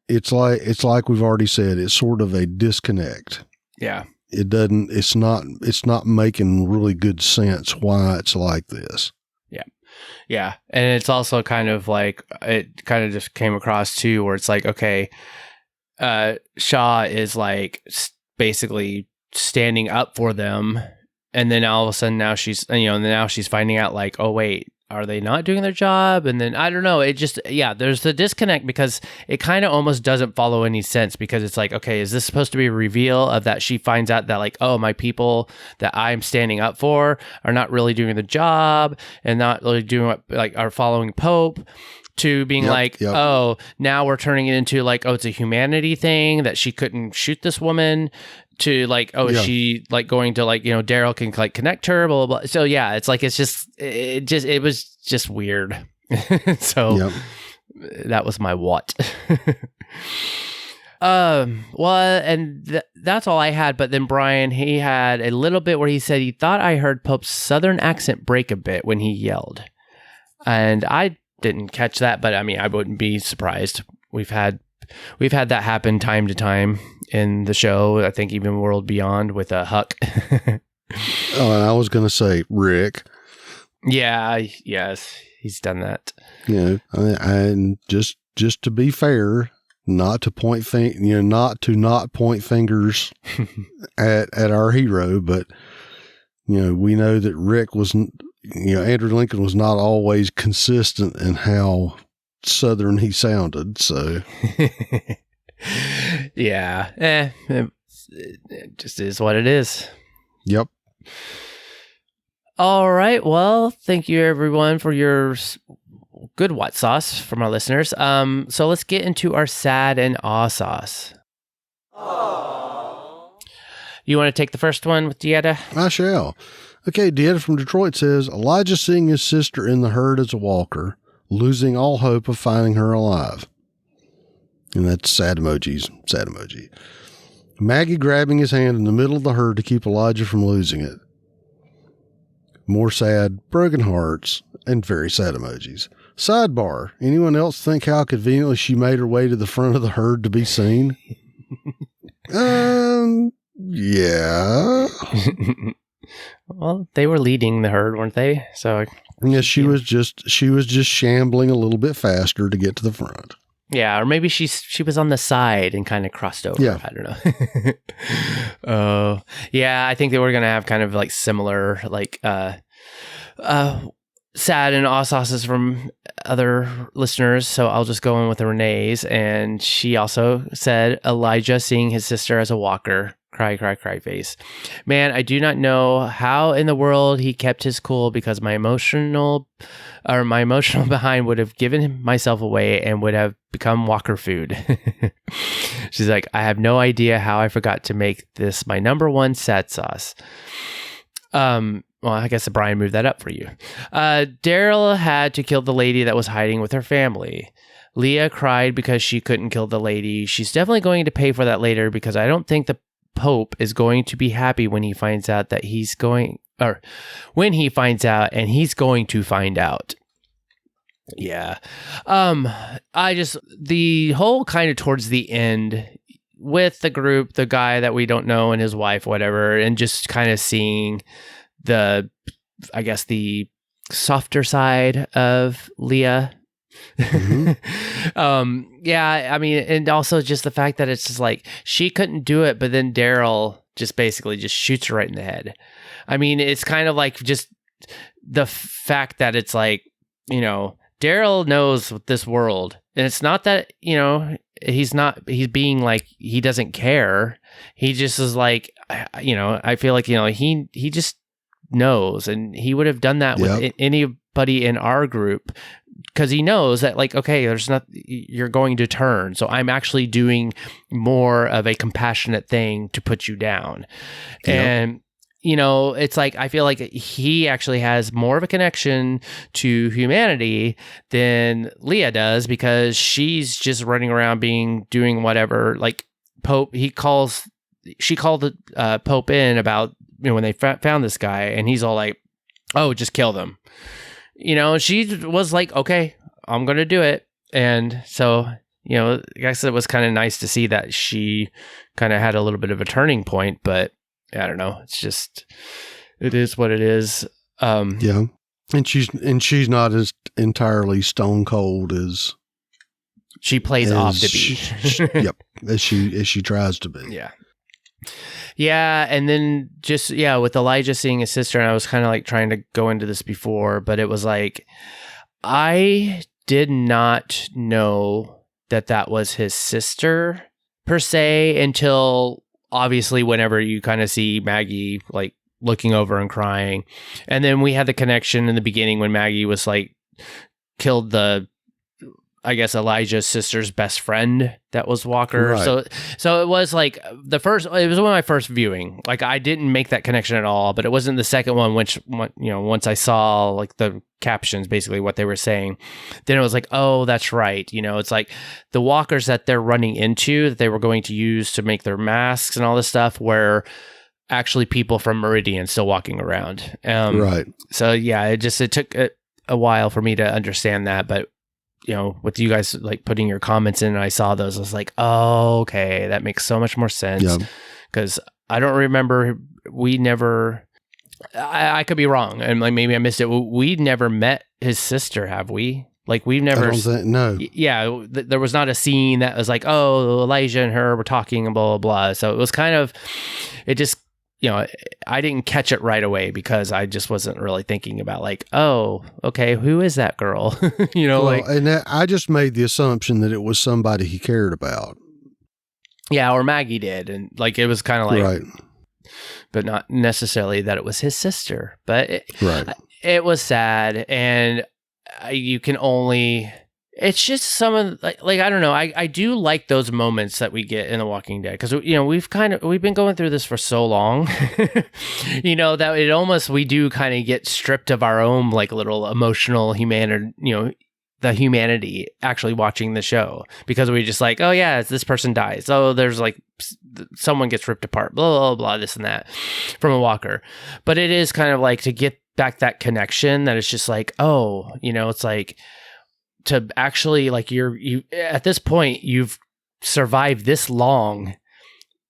it's like we've already said, it's sort of a disconnect. Yeah. It's not making really good sense why it's like this. Yeah. Yeah. And it's also kind of like, it kind of just came across too, where it's like, okay, Shaw is like basically standing up for them. And then all of a sudden now she's finding out like, oh wait, are they not doing their job? And then I don't know. It just, there's the disconnect because it kind of almost doesn't follow any sense, because it's like, okay, is this supposed to be a reveal of that she finds out that like, oh, my people that I'm standing up for are not really doing the job and not really doing what, like, are following Pope, to being oh, now we're turning it into like, oh, it's a humanity thing that she couldn't shoot this woman, to like, oh, is she like going to like, Daryl can like connect her, blah, blah, blah. So yeah, it's like, it was just weird. So that was my what. Well, and that's all I had. But then Brian, he had a little bit where he said he thought I heard Pope's southern accent break a bit when he yelled. And I didn't catch that, but I mean, I wouldn't be surprised. We've had that happen time to time in the show. I think even World Beyond with Huck. And I was going to say Rick. Yeah, yes, he's done that. And just to be fair, not to point fingers at our hero, but we know that Rick was, Andrew Lincoln was not always consistent in how Southern he sounded. So yeah, it just is what it is. Yep. All right. Well, thank you everyone for your good what sauce from our listeners. So let's get into our sad and awe sauce. Aww. You want to take the first one with Dieta? I shall. Okay, Dieta from Detroit says, Elijah seeing his sister in the herd as a walker, losing all hope of finding her alive. And that's sad emojis, sad emoji. Maggie grabbing his hand in the middle of the herd to keep Elijah from losing it. More sad, broken hearts, and very sad emojis. Sidebar, anyone else think how conveniently she made her way to the front of the herd to be seen? Yeah. Well, they were leading the herd, weren't they? So yeah, she was just shambling a little bit faster to get to the front. Yeah, or maybe she was on the side and kind of crossed over. Yeah. I don't know. Yeah, I think they were going to have kind of like similar, like, sad and awe sauces from other listeners. So I'll just go in with Renee's. And she also said, Elijah seeing his sister as a walker. Cry, cry, cry face. Man, I do not know how in the world he kept his cool, because my emotional behind would have given myself away and would have become walker food. She's like, I have no idea how I forgot to make this my number one sad sauce. Well, I guess Brian moved that up for you. Daryl had to kill the lady that was hiding with her family. Leah cried because she couldn't kill the lady. She's definitely going to pay for that later, because I don't think the Pope is going to be happy when he finds out that he's going, or when he finds out and he's going to find out. Yeah. The whole kind of towards the end with the group, the guy that we don't know and his wife, whatever, and just kind of seeing I guess the softer side of Leah. Yeah, I mean, and also just the fact that it's just like she couldn't do it, but then Daryl just basically just shoots her right in the head. I mean, it's kind of like just the fact that it's like, you know, Daryl knows this world, and it's not that, you know, he's being like, he doesn't care. He just is like, you know, I feel like, you know, he just knows, and he would have done that with anybody in our group, because he knows that, like, okay, you're going to turn, so I'm actually doing more of a compassionate thing to put you down. And you know, it's like, I feel like he actually has more of a connection to humanity than Leah does, because she's just running around doing whatever. Like Pope, she called the Pope in about, you know, when they found this guy, and he's all like, oh, just kill them. You know, she was like, okay, I'm going to do it. And so, you know, I guess it was kind of nice to see that she kind of had a little bit of a turning point, but I don't know. It's just, it is what it is. Yeah. And she's not as entirely stone cold as she plays off to be. As she tries to be. Yeah. Yeah, and then just, with Elijah seeing his sister, and I was kind of like trying to go into this before, but it was like, I did not know that was his sister per se, until obviously whenever you kind of see Maggie like looking over and crying. And then we had the connection in the beginning when Maggie was like killed I guess Elijah's sister's best friend that was Walker. Right. So it was like it was one of my first viewing. Like, I didn't make that connection at all, but it wasn't the second one, which, you know, once I saw like the captions, basically what they were saying, then it was like, oh, that's right. You know, it's like the walkers that they're running into, that they were going to use to make their masks and all this stuff, were actually people from Meridian still walking around. Right. So yeah, it took a while for me to understand that, but you know, with you guys like putting your comments in, and I saw those, I was like, oh, okay, that makes so much more sense. Because I don't remember, I could be wrong, and like maybe I missed it. We never met his sister, have we? Like, we've never. No. Yeah, there was not a scene that was like, oh, Elijah and her were talking and blah, blah, blah. So it was kind of, it just, you know, I didn't catch it right away because I just wasn't really thinking about like, oh, okay, who is that girl? You know, and I just made the assumption that it was somebody he cared about. Yeah, or Maggie did. And like, it was kind of like, right. But not necessarily that it was his sister. But it was sad. And you can only, it's just some of like I don't know. I do like those moments that we get in The Walking Dead, because, you know, we've been going through this for so long, you know, that it almost, we do kind of get stripped of our own like little emotional humanity, you know, the humanity actually watching the show, because we just like, oh yeah, this person dies. Oh, there's like someone gets ripped apart, blah, blah, blah, this and that from a walker. But it is kind of like to get back that connection that it's just like, oh, you know, it's like, to actually like you at this point you've survived this long,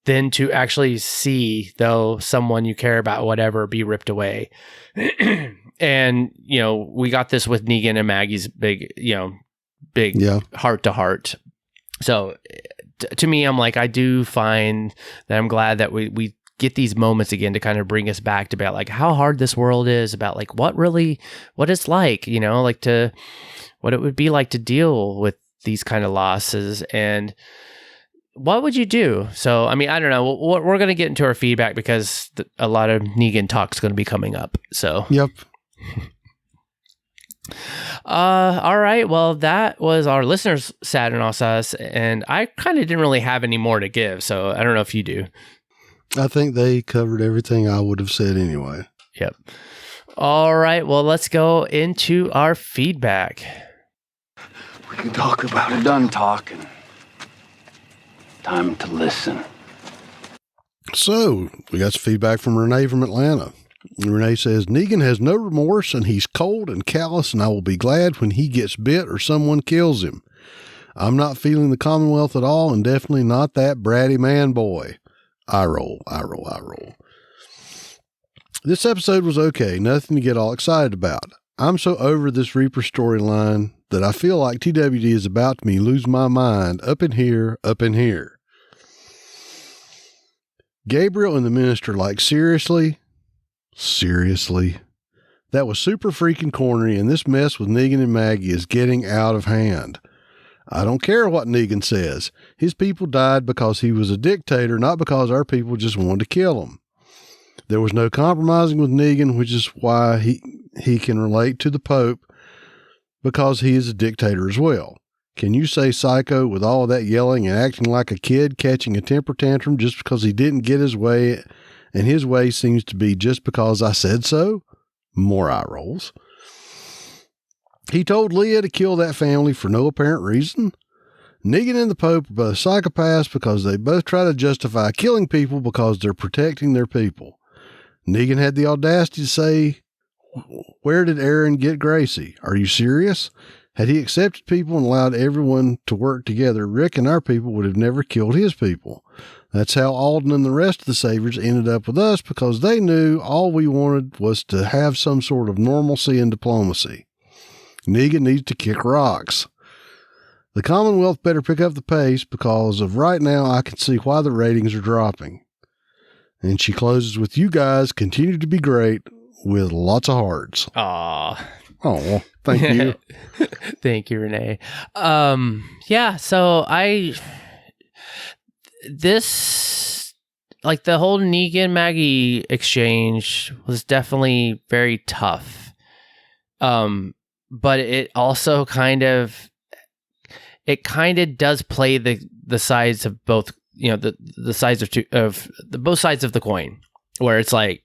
then to actually see though someone you care about, whatever, be ripped away. And you know, we got this with Negan and Maggie's big heart to heart. So to me, I'm like, I do find that I'm glad that we get these moments again to kind of bring us back to about like how hard this world is, about like what it's like, you know, like what it would be like to deal with these kind of losses, and what would you do? So, I mean, I don't know. We're going to get into our feedback because a lot of Negan talk is going to be coming up. So, yep. All right. Well, that was our listeners' sad and all sauce, and I kind of didn't really have any more to give. So, I don't know if you do. I think they covered everything I would have said anyway. Yep. All right. Well, let's go into our feedback. We can talk about it. Done talking. Time to listen. So, we got some feedback from Renee from Atlanta. Renee says, Negan has no remorse and he's cold and callous, and I will be glad when he gets bit or someone kills him. I'm not feeling the Commonwealth at all, and definitely not that bratty man boy. I roll. This episode was okay, nothing to get all excited about. I'm so over this Reaper storyline that I feel like TWD is about to lose my mind up in here. Gabriel and the minister, like, seriously? Seriously? That was super freaking corny, and this mess with Negan and Maggie is getting out of hand. I don't care what Negan says. His people died because he was a dictator, not because our people just wanted to kill him. There was no compromising with Negan, which is why he can relate to the Pope, because he is a dictator as well. Can you say psycho with all of that yelling and acting like a kid catching a temper tantrum just because he didn't get his way, and his way seems to be just because I said so? More eye rolls. He told Leah to kill that family for no apparent reason. Negan and the Pope are both psychopaths because they both try to justify killing people because they're protecting their people. Negan had the audacity to say, "Where did Aaron get Gracie? Are you serious? Had he accepted people and allowed everyone to work together, Rick and our people would have never killed his people. That's how Alden and the rest of the Saviors ended up with us, because they knew all we wanted was to have some sort of normalcy and diplomacy. Negan needs to kick rocks. The Commonwealth better pick up the pace, because of right now I can see why the ratings are dropping." And she closes with, "You guys continue to be great," with lots of hearts. Aw. Oh, thank you. Thank you, Renee. Yeah, so this, like, the whole Negan-Maggie exchange was definitely very tough. But it also kind of does play the sides of both, the sides of both sides of the coin, where it's like,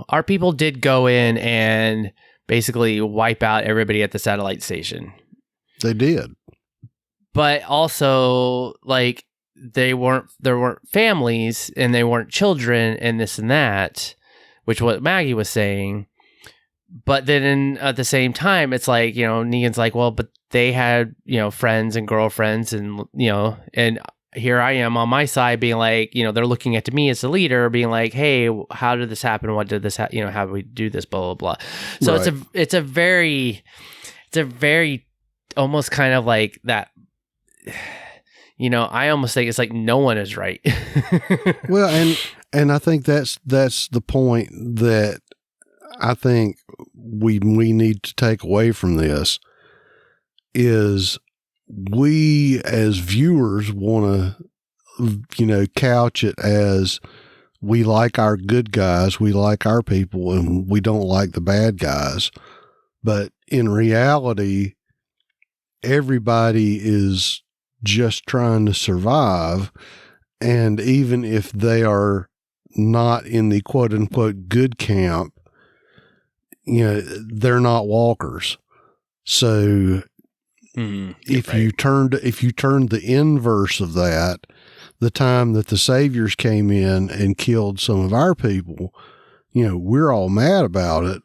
our people did go in and basically wipe out everybody at the satellite station. They did. But also, like, there weren't families and they weren't children and this and that, which what Maggie was saying. But then at the same time, it's like, Negan's like, well, but they had, friends and girlfriends and, and here I am on my side being like, they're looking at me as the leader being like, hey, how did this happen? What did this happen? How do we do this? Blah, blah, blah. So right. It's a very almost kind of like that, I almost think it's like no one is right. Well, and I think that's the point that I think we need to take away from this is we as viewers want to, couch it as we like our good guys, we like our people, and we don't like the bad guys. But in reality, everybody is just trying to survive. And even if they are not in the quote unquote good camp, they're not walkers. So if you turned the inverse of that, the time that the Saviors came in and killed some of our people, we're all mad about it,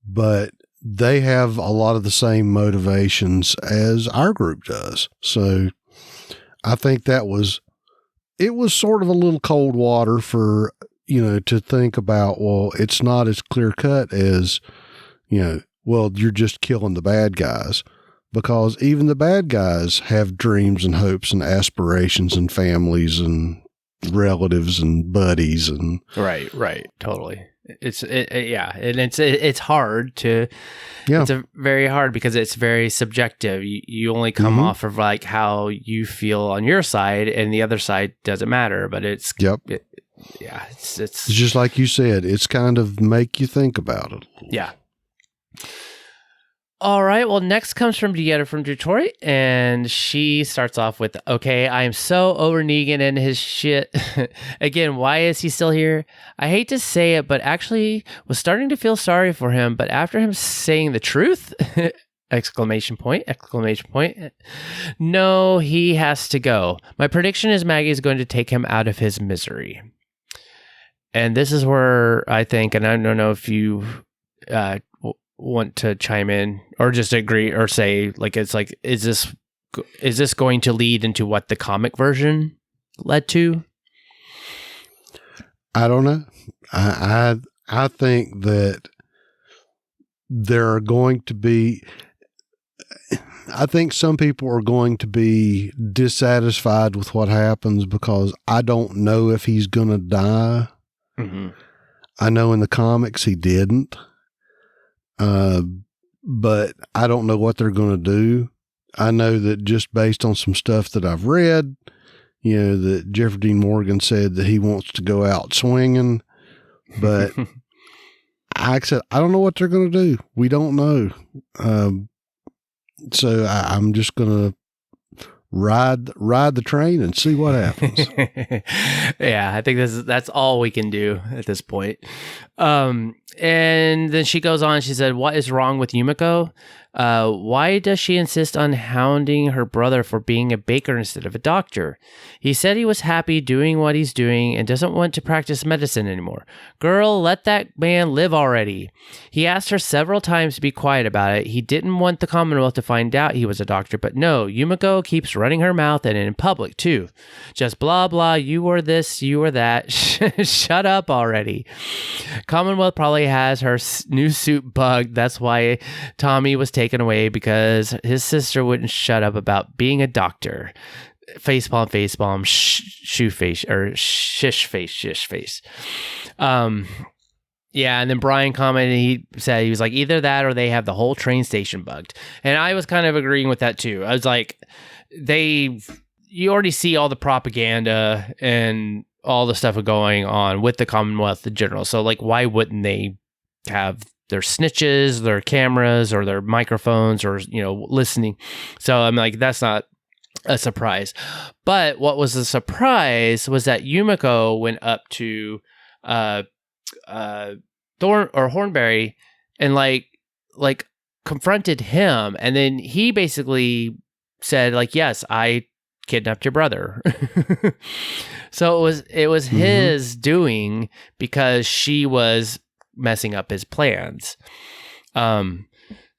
but they have a lot of the same motivations as our group does. So I think it was sort of a little cold water for, to think about, well, it's not as clear cut as, well, you're just killing the bad guys, because even the bad guys have dreams and hopes and aspirations and families and relatives and buddies and right. Totally. It's hard to, it's very hard because it's very subjective. You only come off of like how you feel on your side, and the other side doesn't matter, but it's just like you said, it's kind of make you think about it. Yeah. All right. Well, next comes from Deanna from Detroit, and she starts off with, "Okay, I am so over Negan and his shit. Again, why is he still here? I hate to say it, but actually was starting to feel sorry for him. But after him saying the truth, ! No, he has to go. My prediction is Maggie is going to take him out of his misery." And this is where I think, and I don't know if you want to chime in or just agree or say, like, it's like, is this going to lead into what the comic version led to? I don't know. I think that there are going to be, I think some people are going to be dissatisfied with what happens because I don't know if he's going to die. Mm-hmm. I know in the comics he didn't, but I don't know what they're going to do. I know that just based on some stuff that I've read, that Jeffrey Dean Morgan said that he wants to go out swinging, but I said, I don't know what they're going to do. We don't know. So I'm just going to ride the train and see what happens. Yeah, I think that's all we can do at this point. And then she goes on, she said, what is wrong with Yumiko? Why does she insist on hounding her brother for being a baker instead of a doctor? He said he was happy doing what he's doing and doesn't want to practice medicine anymore. Girl, let that man live already. He asked her several times to be quiet about it. He didn't want the Commonwealth to find out he was a doctor, but no, Yumiko keeps running her mouth and in public too. Just blah, blah, you were this, you were that. Shut up already. Commonwealth probably has her new suit bugged. That's why Tommy was taken away, because his sister wouldn't shut up about being a doctor. Facepalm, shoe face, or shish face. Yeah, and then Brian commented, he said, he was like, either that or they have the whole train station bugged. And I was kind of agreeing with that too. I was like, you already see all the propaganda and all the stuff going on with the Commonwealth in general. So like, why wouldn't they have their snitches, their cameras, or their microphones, or, listening? So I'm like, that's not a surprise. But what was a surprise was that Yumiko went up to Hornberry and like confronted him, and then he basically said like, yes, I kidnapped your brother. So it was his doing, because she was messing up his plans.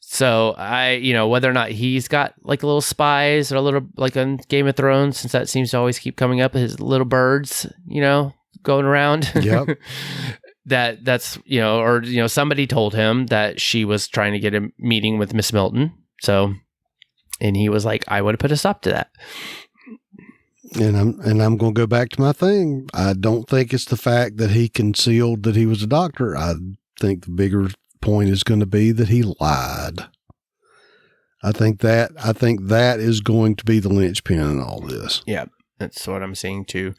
So whether or not he's got like little spies, or a little like on Game of Thrones, since that seems to always keep coming up, his little birds, going around. Yep. that's somebody told him that she was trying to get a meeting with Miss Milton. So, and he was like, I would have put a stop to that. And I'm going to go back to my thing. I don't think it's the fact that he concealed that he was a doctor. I think the bigger point is going to be that he lied. I think that is going to be the linchpin in all this. Yeah, that's what I'm saying too.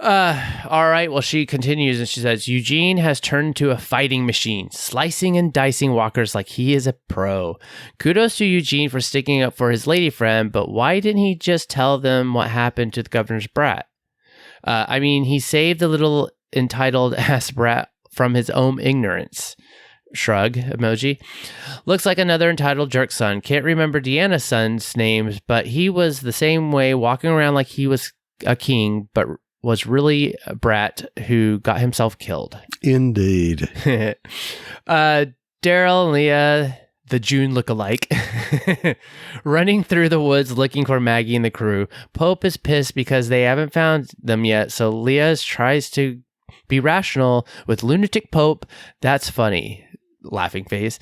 All right. Well, she continues and she says, Eugene has turned into a fighting machine, slicing and dicing walkers like he is a pro. Kudos to Eugene for sticking up for his lady friend, but why didn't he just tell them what happened to the governor's brat? He saved the little entitled ass brat from his own ignorance. Shrug emoji. Looks like another entitled jerk son. Can't remember Deanna's son's names, but he was the same way, walking around like he was a king, but was really a brat who got himself killed. Indeed. Daryl and Leah, the June look-alike, running through the woods looking for Maggie and the crew. Pope is pissed because they haven't found them yet, so Leah tries to be rational with lunatic Pope. That's funny. Laughing face.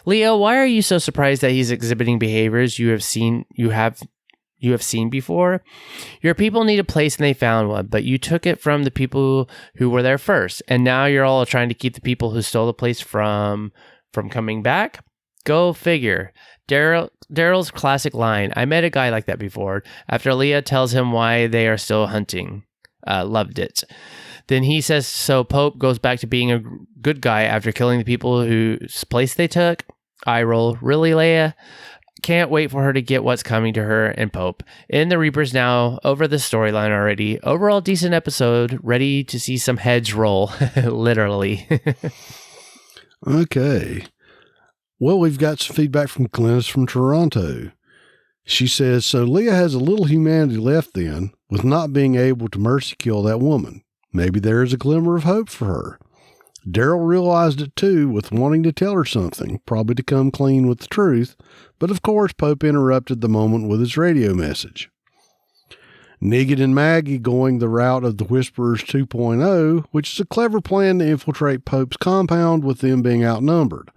Leah, why are you so surprised that he's exhibiting behaviors you have seen before? Your people need a place and they found one, but you took it from the people who were there first, and now you're all trying to keep the people who stole the place from coming back? Go figure. Daryl's classic line, I met a guy like that before, after Leah tells him why they are still hunting. Loved it. Then he says, so Pope goes back to being a good guy after killing the people whose place they took? Eye roll. Really, Leia? Can't wait for her to get what's coming to her and Pope. In the Reapers now, over the storyline already. Overall decent episode, ready to see some heads roll. Literally. Okay. Well, we've got some feedback from Glennis from Toronto. She says, so Leah has a little humanity left then, with not being able to mercy kill that woman. Maybe there is a glimmer of hope for her. Daryl realized it too, with wanting to tell her something, probably to come clean with the truth, but of course Pope interrupted the moment with his radio message. Negan and Maggie going the route of the Whisperers 2.0, which is a clever plan to infiltrate Pope's compound with them being outnumbered.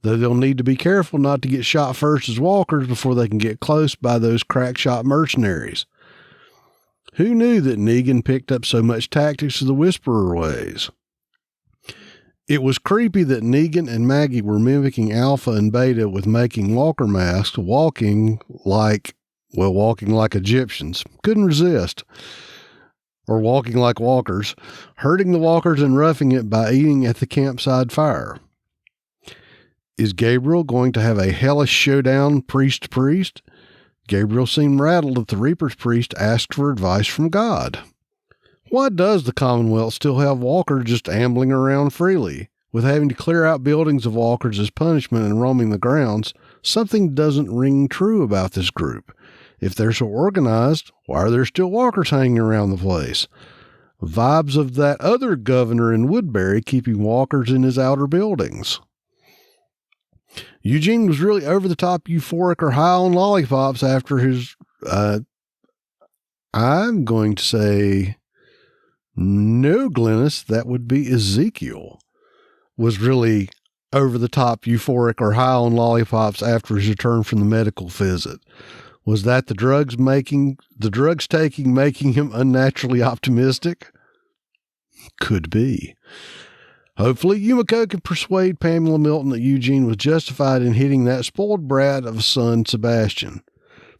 Though they'll need to be careful not to get shot first as walkers before they can get close by those crack shot mercenaries. Who knew that Negan picked up so much tactics of the Whisperer ways? It was creepy that Negan and Maggie were mimicking Alpha and Beta with making walker masks, walking like Egyptians. Couldn't resist. Or walking like walkers, hurting the walkers and roughing it by eating at the campsite fire. Is Gabriel going to have a hellish showdown priest to priest? Gabriel seemed rattled that the Reaper's priest asked for advice from God. Why does the Commonwealth still have walkers just ambling around freely? With having to clear out buildings of walkers as punishment and roaming the grounds, something doesn't ring true about this group. If they're so organized, why are there still walkers hanging around the place? Vibes of that other governor in Woodbury keeping walkers in his outer buildings. Eugene was really over the top euphoric or high on lollipops after his, I'm going to say, no, Glennis, that would be Ezekiel, was really over the top euphoric or high on lollipops after his return from the medical visit. Was that the drugs taking making him unnaturally optimistic? Could be. Hopefully, Yumiko can persuade Pamela Milton that Eugene was justified in hitting that spoiled brat of a son, Sebastian.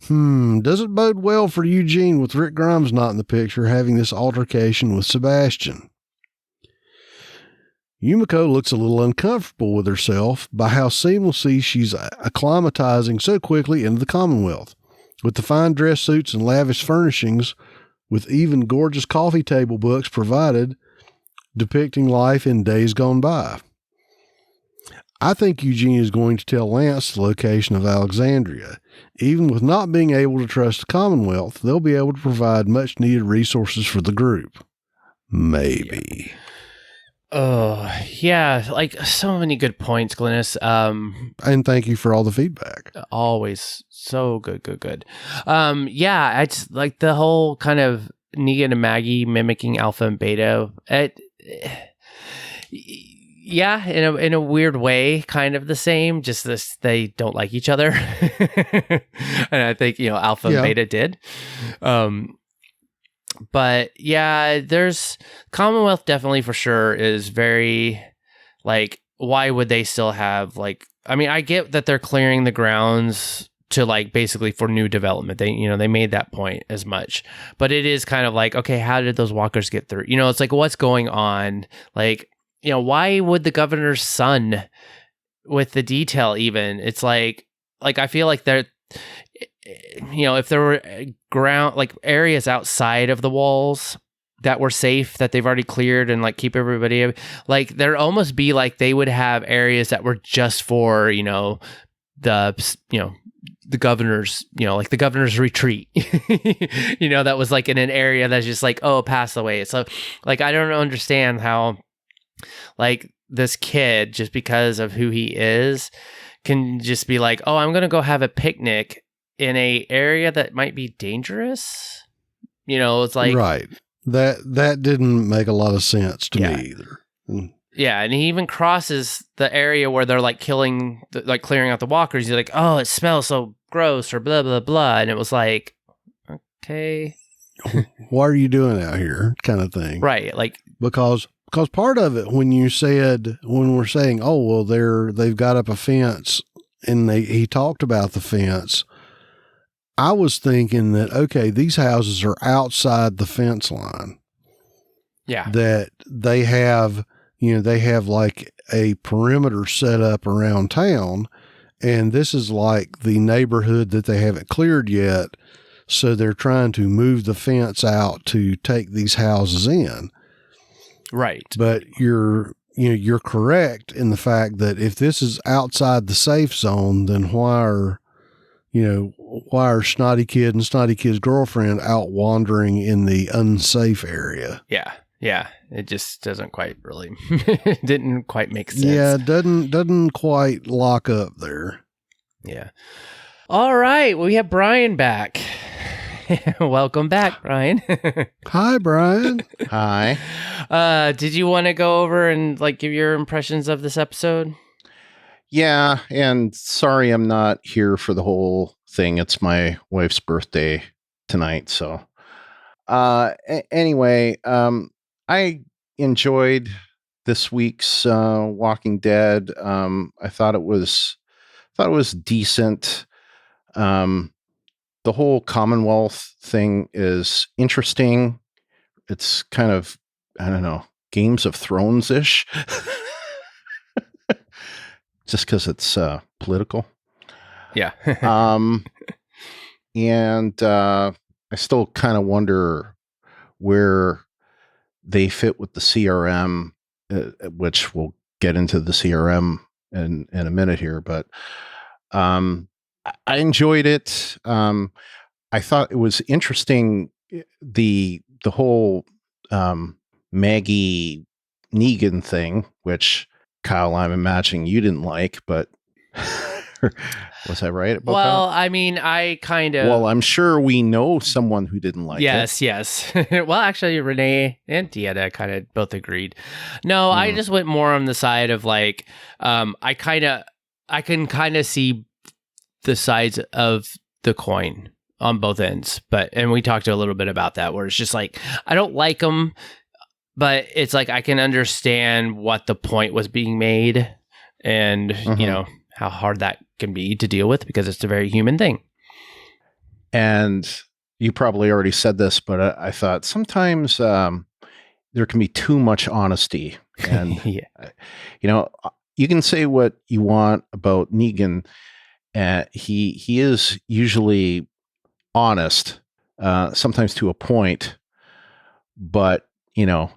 Doesn't bode well for Eugene with Rick Grimes not in the picture having this altercation with Sebastian. Yumiko looks a little uncomfortable with herself by how seamlessly she's acclimatizing so quickly into the Commonwealth. With the fine dress suits and lavish furnishings, with even gorgeous coffee table books provided, depicting life in days gone by. I think Eugene is going to tell Lance the location of Alexandria. Even with not being able to trust the Commonwealth, they'll be able to provide much needed resources for the group. Maybe. Oh, yeah. Like, so many good points, Glennis. And thank you for all the feedback. Always so good. Yeah, it's like the whole kind of Negan and Maggie mimicking Alpha and Beta. Yeah, in a weird way, kind of the same. Just this, they don't like each other, and I think Alpha and Beta did. But yeah, there's Commonwealth definitely for sure is very like. Why would they still have like? I mean, I get that they're clearing the grounds to like basically for new development. They made that point as much, but it is kind of like, okay, how did those walkers get through? It's like, what's going on? Like, why would the governor's son with the detail even? It's like I feel like they're, if there were ground like areas outside of the walls that were safe that they've already cleared and like keep everybody like there almost be like they would have areas that were just for the governor's, like the governor's retreat, that was like in an area that's just like, oh, pass away. So like, I don't understand how like this kid, just because of who he is, can just be like, oh, I'm going to go have a picnic in a area that might be dangerous. It's like, right. That didn't make a lot of sense to me either. Yeah, and he even crosses the area where they're like clearing out the walkers. He's like, "Oh, it smells so gross," or blah blah blah, and it was like, okay, what are you doing out here, kind of thing, right? Like because part of it when we're saying, oh well, they've got up a fence, and he talked about the fence. I was thinking that okay, these houses are outside the fence line. Yeah, that they have. They have like a perimeter set up around town, and this is like the neighborhood that they haven't cleared yet. So they're trying to move the fence out to take these houses in. Right. But you're correct in the fact that if this is outside the safe zone, then why are Snotty Kid and Snotty Kid's girlfriend out wandering in the unsafe area? Yeah, it just doesn't quite really, didn't quite make sense. Yeah, it doesn't quite lock up there. Yeah. All right, well, we have Brian back. Welcome back, Brian. Hi, Brian. Hi. Did you want to go over and give your impressions of this episode? Yeah, and sorry I'm not here for the whole thing. It's my wife's birthday tonight, so anyway, I enjoyed this week's Walking Dead. I thought it was decent. The whole Commonwealth thing is interesting. It's kind of, I don't know, Games of Thrones-ish. Just because it's political. Yeah. And I still kind of wonder where they fit with the CRM, which we'll get into the CRM in a minute here. But I enjoyed it. I thought it was interesting, the whole Maggie Negan thing, which Kyle, I'm imagining you didn't like, but was that right? About well, that? I mean, I kind of. Well, I'm sure we know someone who didn't like it. Yes. Well, actually, Renee and Dieta kind of both agreed. No, I just went more on the side of I can kind of see the sides of the coin on both ends. And we talked a little bit about that, where it's just I don't like them, but it's I can understand what the point was being made, and how hard that can be to deal with, because it's a very human thing. And you probably already said this, but I thought sometimes there can be too much honesty. And, you can say what you want about Negan. He is usually honest, sometimes to a point, but,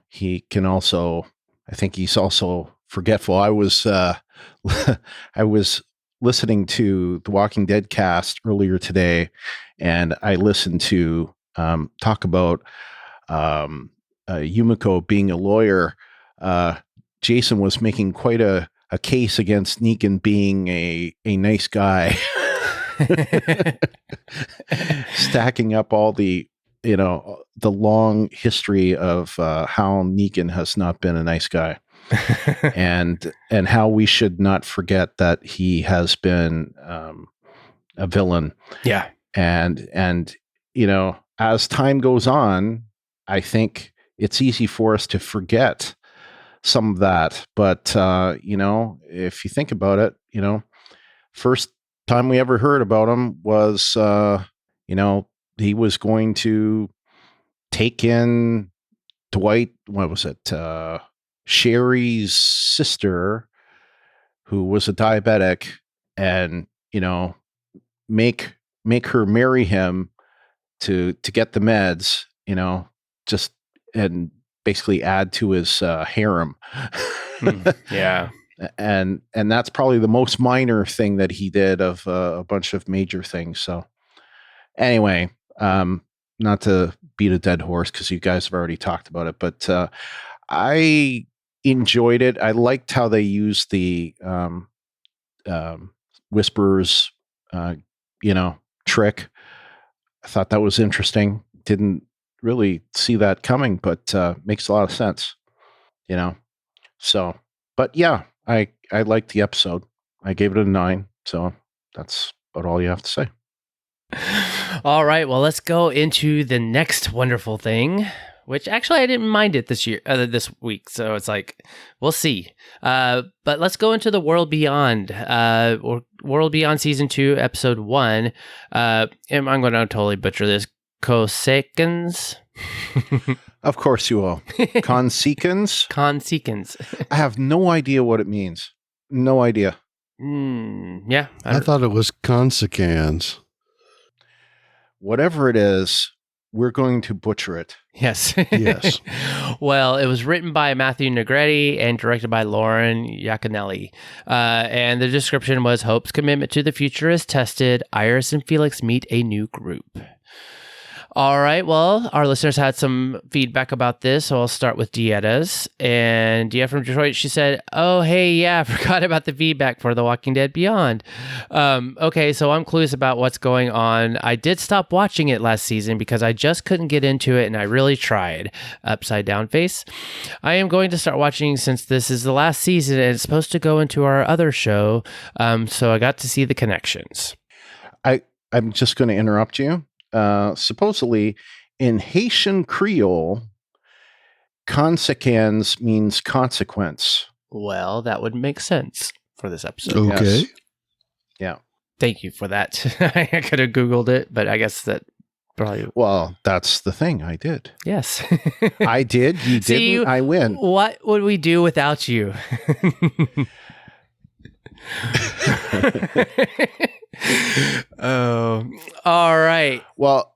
he can also, I think he's also forgetful. I was listening to the Walking Dead cast earlier today, and I listened to talk about Yumiko being a lawyer. Jason was making quite a case against Negan being a nice guy, stacking up all the long history of how Negan has not been a nice guy. and how we should not forget that he has been a villain. Yeah. And as time goes on, I think it's easy for us to forget some of that. But if you think about it, first time we ever heard about him was he was going to take in Dwight, what was it? Sherry's sister, who was a diabetic, and make her marry him to get the meds, just and basically add to his harem. Yeah. And that's probably the most minor thing that he did of a bunch of major things. So anyway, not to beat a dead horse, because you guys have already talked about it, but I enjoyed it. I liked how they used the whispers, trick. I thought that was interesting. Didn't really see that coming, but makes a lot of sense, So, but yeah, I liked the episode. I gave it a 9. So that's about all you have to say. All right, well, let's go into the next wonderful thing, which actually I didn't mind it this week. So it's we'll see. But let's go into the World Beyond, or World Beyond Season 2, Episode 1. And I'm going to totally butcher this. Cosekans. Of course you will. Consequence? Consequence. I have no idea what it means. No idea. Yeah. I thought it was consecans. Whatever it is, we're going to butcher it. Yes. Yes. Well, it was written by Matthew Negretti and directed by Lauren Iaconelli. And the description was, Hope's commitment to the future is tested. Iris and Felix meet a new group. All right. Well, our listeners had some feedback about this, so I'll start with Dietas. And Dia from Detroit, she said, "Oh, hey, yeah, I forgot about the feedback for The Walking Dead Beyond." Okay, so I'm clueless about what's going on. I did stop watching it last season because I just couldn't get into it, and I really tried. Upside down face. I am going to start watching since this is the last season, and it's supposed to go into our other show. So I got to see the connections. I'm just going to interrupt you. Supposedly, in Haitian Creole, conséquence means consequence. Well, that would make sense for this episode. Okay. Yes. Yeah. Thank you for that. I could have Googled it, but I guess that probably... Well, that's the thing. I did. Yes. I did. You didn't. I win. What would we do without you? Oh, all right. Well,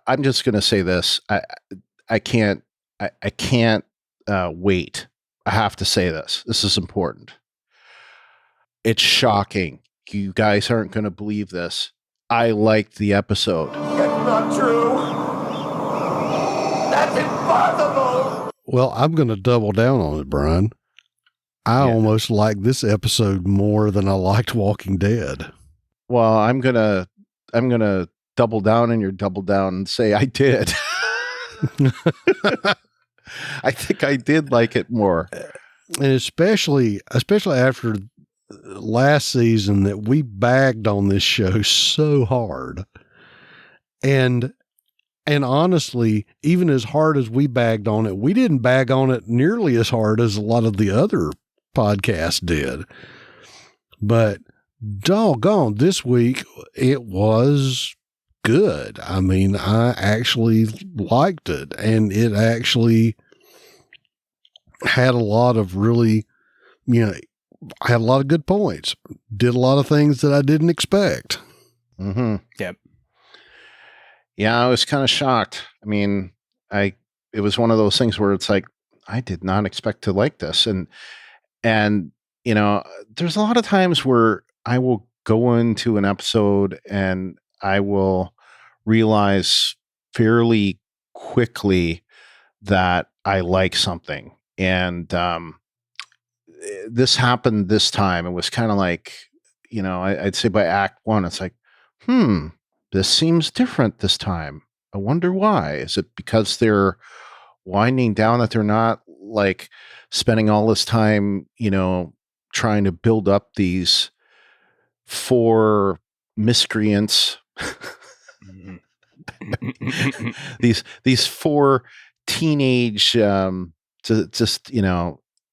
I'm just going to say this. I can't wait. I have to say this. This is important. It's shocking. You guys aren't going to believe this. I liked the episode. That's not true. That's impossible. Well, I'm going to double down on it, Brian. I almost like this episode more than I liked Walking Dead. Well, I'm gonna double down on your double down and say I did. I think I did like it more, and especially after last season that we bagged on this show so hard, and honestly, even as hard as we bagged on it, we didn't bag on it nearly as hard as a lot of the other podcasts did. But doggone, this week it was good. I mean, I actually liked it, and it actually had a lot of really, had a lot of good points. Did a lot of things that I didn't expect. Mm-hmm. Yep. Yeah, I was kind of shocked. I mean, it was one of those things where it's like, I did not expect to like this. And there's a lot of times where I will go into an episode and I will realize fairly quickly that I like something. And this happened this time. It was kind of like, I'd say by act one, it's like, this seems different this time. I wonder why. Is it because they're winding down, that they're not like spending all this time, trying to build up these 4 miscreants, these 4 teenage,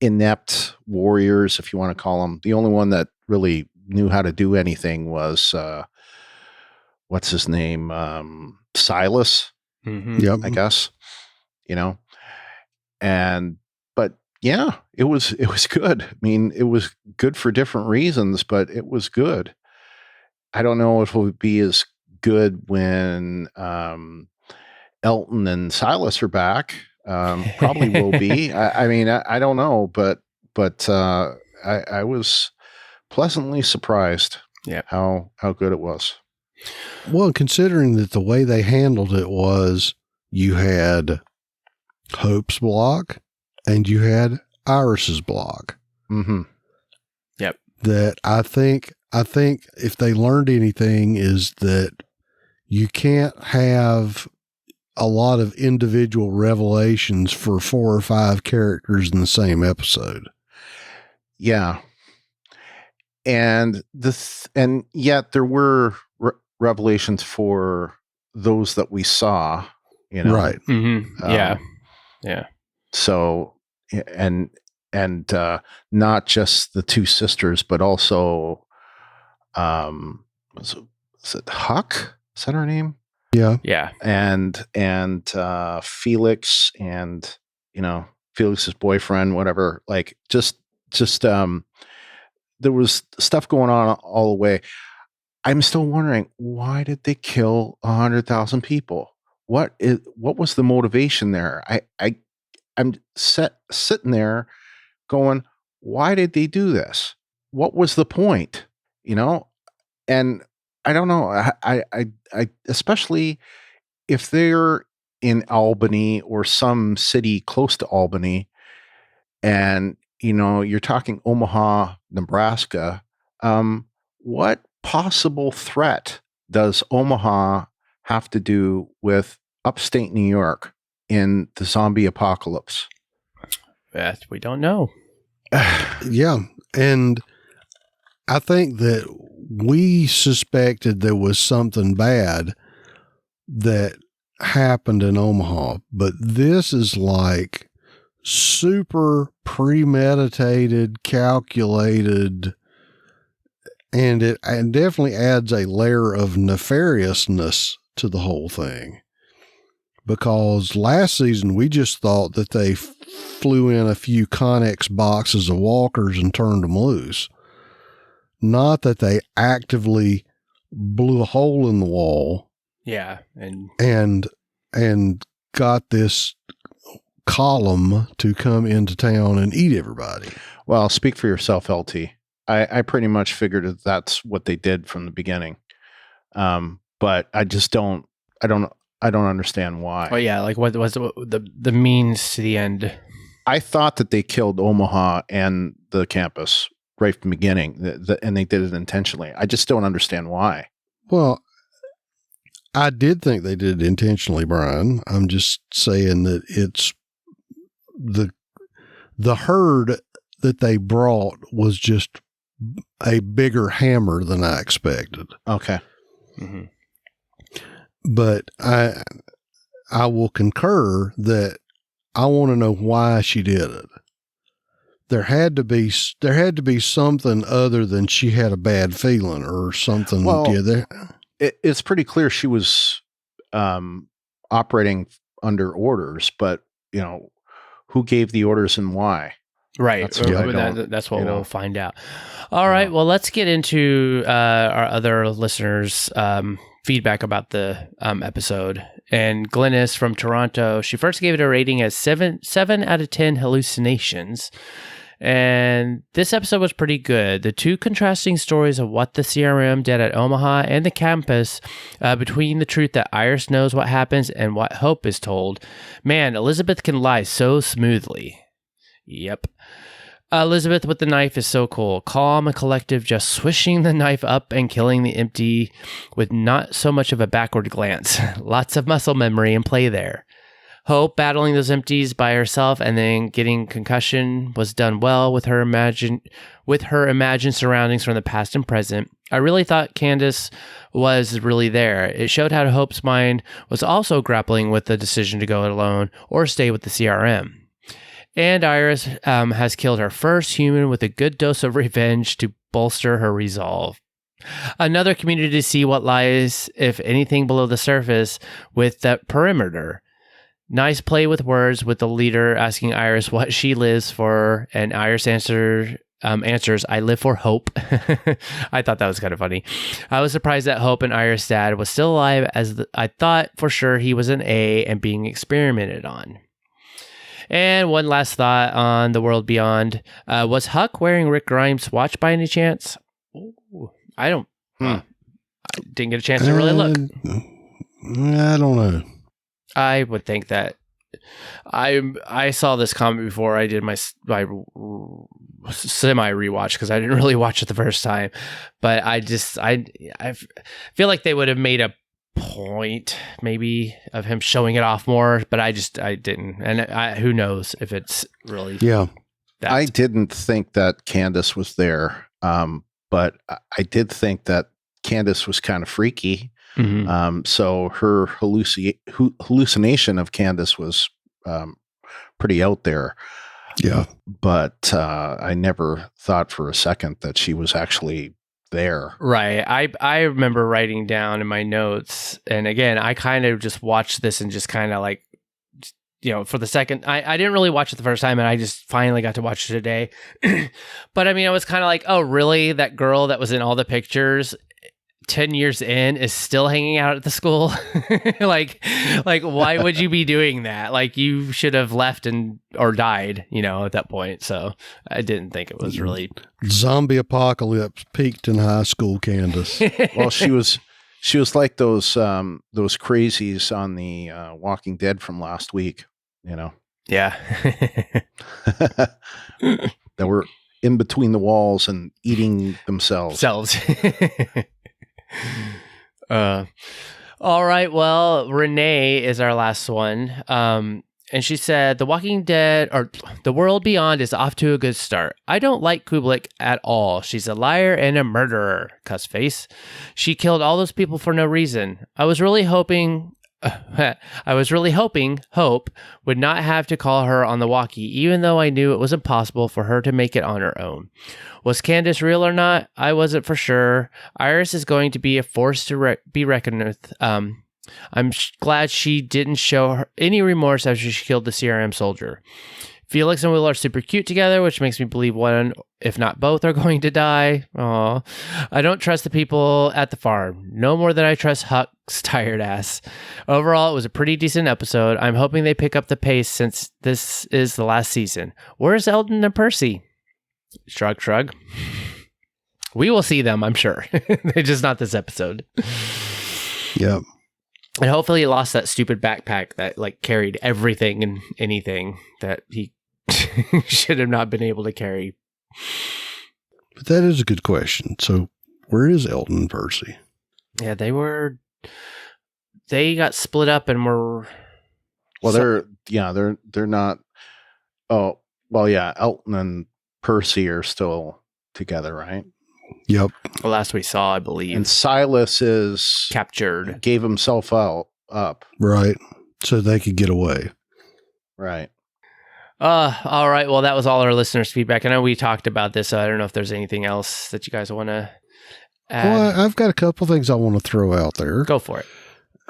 inept warriors, if you want to call them. The only one that really knew how to do anything was, what's his name? Silas, Yep. I guess, but yeah, it was good. I mean, it was good for different reasons, but it was good. I don't know if it would be as good when Elton and Silas are back. Probably will be. I mean, I don't know, but I was pleasantly surprised. Yeah, how good it was. Well, considering that the way they handled it was you had Hope's block and you had Iris's block. Mm-hmm. Yep. That I think if they learned anything is that you can't have a lot of individual revelations for 4 or 5 characters in the same episode. Yeah. And and yet there were revelations for those that we saw, Right. Mm-hmm. Yeah. So, and not just the 2 sisters, but also, was it Huck? Is that her name? Yeah. Yeah. And Felix and, Felix's boyfriend, whatever, like just there was stuff going on all the way. I'm still wondering, why did they kill 100,000 people? What was the motivation there? I'm sitting there going, why did they do this? What was the point? And I don't know. I especially if they're in Albany or some city close to Albany, and you're talking Omaha, Nebraska, what possible threat does Omaha have to do with upstate New York in the zombie apocalypse? That we don't know. Yeah. And I think that we suspected there was something bad that happened in Omaha, but this is like super premeditated, calculated, and it definitely adds a layer of nefariousness to the whole thing. Because last season we just thought that they flew in a few Connex boxes of walkers and turned them loose. Not that they actively blew a hole in the wall. Yeah. And got this column to come into town and eat everybody. Well, speak for yourself, LT. I pretty much figured that that's what they did from the beginning. But I just don't understand why. Oh yeah, like what was the means to the end? I thought that they killed Omaha and the campus right from the beginning, and they did it intentionally. I just don't understand why. Well, I did think they did it intentionally, Brian. I'm just saying that it's the herd that they brought was just a bigger hammer than I expected. Okay. Mm-hmm. But I will concur that I want to know why she did it. There had to be something other than she had a bad feeling or something. Well, yeah, it's pretty clear she was operating under orders, but who gave the orders and why? Right. That's what we'll find out. All right. Well, let's get into our other listeners' feedback about the episode. And Glynis from Toronto, she first gave it a rating as 7 out of 10 hallucinations. And this episode was pretty good. The two contrasting stories of what the CRM did at Omaha and the campus, between the truth that Iris knows what happens and what Hope is told. Man, Elizabeth can lie so smoothly. Yep. Elizabeth with the knife is so cool. Calm and collective, just swishing the knife up and killing the empty with not so much of a backward glance. Lots of muscle memory and play there. Hope battling those empties by herself and then getting concussion was done well with her imagined surroundings from the past and present. I really thought Candace was really there. It showed how Hope's mind was also grappling with the decision to go it alone or stay with the CRM. And Iris has killed her first human with a good dose of revenge to bolster her resolve. Another community to see what lies, if anything, below the surface with that perimeter. Nice play with words with the leader asking Iris what she lives for, and Iris answers, I live for Hope. I thought that was kind of funny. I was surprised that Hope and Iris' dad was still alive, as I thought for sure he was an A and being experimented on. And one last thought on The World Beyond. Was Huck wearing Rick Grimes' watch by any chance? Ooh, I didn't get a chance to really look. I don't know. I would think that. I saw this comment before I did my semi rewatch because I didn't really watch it the first time. But I feel like they would have made a point maybe of him showing it off more, but I didn't, and who knows if it's really that. I didn't think that Candace was there, but I did think that Candace was kind of freaky. Mm-hmm. So her hallucination of Candace was pretty out there. Yeah, but I never thought for a second that she was actually there. Right. I remember writing down in my notes, and again, I kind of just watched this and just kind of like, for the second, I didn't really watch it the first time, and I just finally got to watch it today. But I mean, I was kind of like, oh, really? That girl that was in all the pictures 10 years in is still hanging out at the school? like why would you be doing that? Like, you should have left or died, at that point. So I didn't think it was really zombie apocalypse peaked in high school, Candace. Well, she was She was like those crazies on the Walking Dead from last week, you know. Yeah. That were in between the walls and eating themselves. All right. Well, Renee is our last one. And she said, The Walking Dead, or The World Beyond, is off to a good start. I don't like Kubelik at all. She's a liar and a murderer, cuss face. She killed all those people for no reason. I was really hoping Hope would not have to call her on the walkie, even though I knew it was impossible for her to make it on her own. Was Candace real or not? I wasn't for sure. Iris is going to be a force to be reckoned with. I'm glad she didn't show any remorse after she killed the CRM soldier. Felix and Will are super cute together, which makes me believe one, if not both, are going to die. Aww. I don't trust the people at the farm. No more than I trust Huck's tired ass. Overall, it was a pretty decent episode. I'm hoping they pick up the pace since this is the last season. Where's Eldon and Percy? Shrug, shrug. We will see them, I'm sure. They're just not this episode. Yep. And hopefully he lost that stupid backpack that like carried everything and anything that he should have not been able to carry. But that is a good question. So where is Eldon and Percy? Yeah, they got split up and were. Well, they're not. Oh, well, yeah. Elton and Percy are still together, right? Yep. Well, last we saw, I believe. And Silas is captured. Gave himself up. Right. So they could get away. Right. All right. Well, that was all our listeners' feedback. I know we talked about this. So I don't know if there's anything else that you guys want to add. Well, I've got a couple things I want to throw out there. Go for it.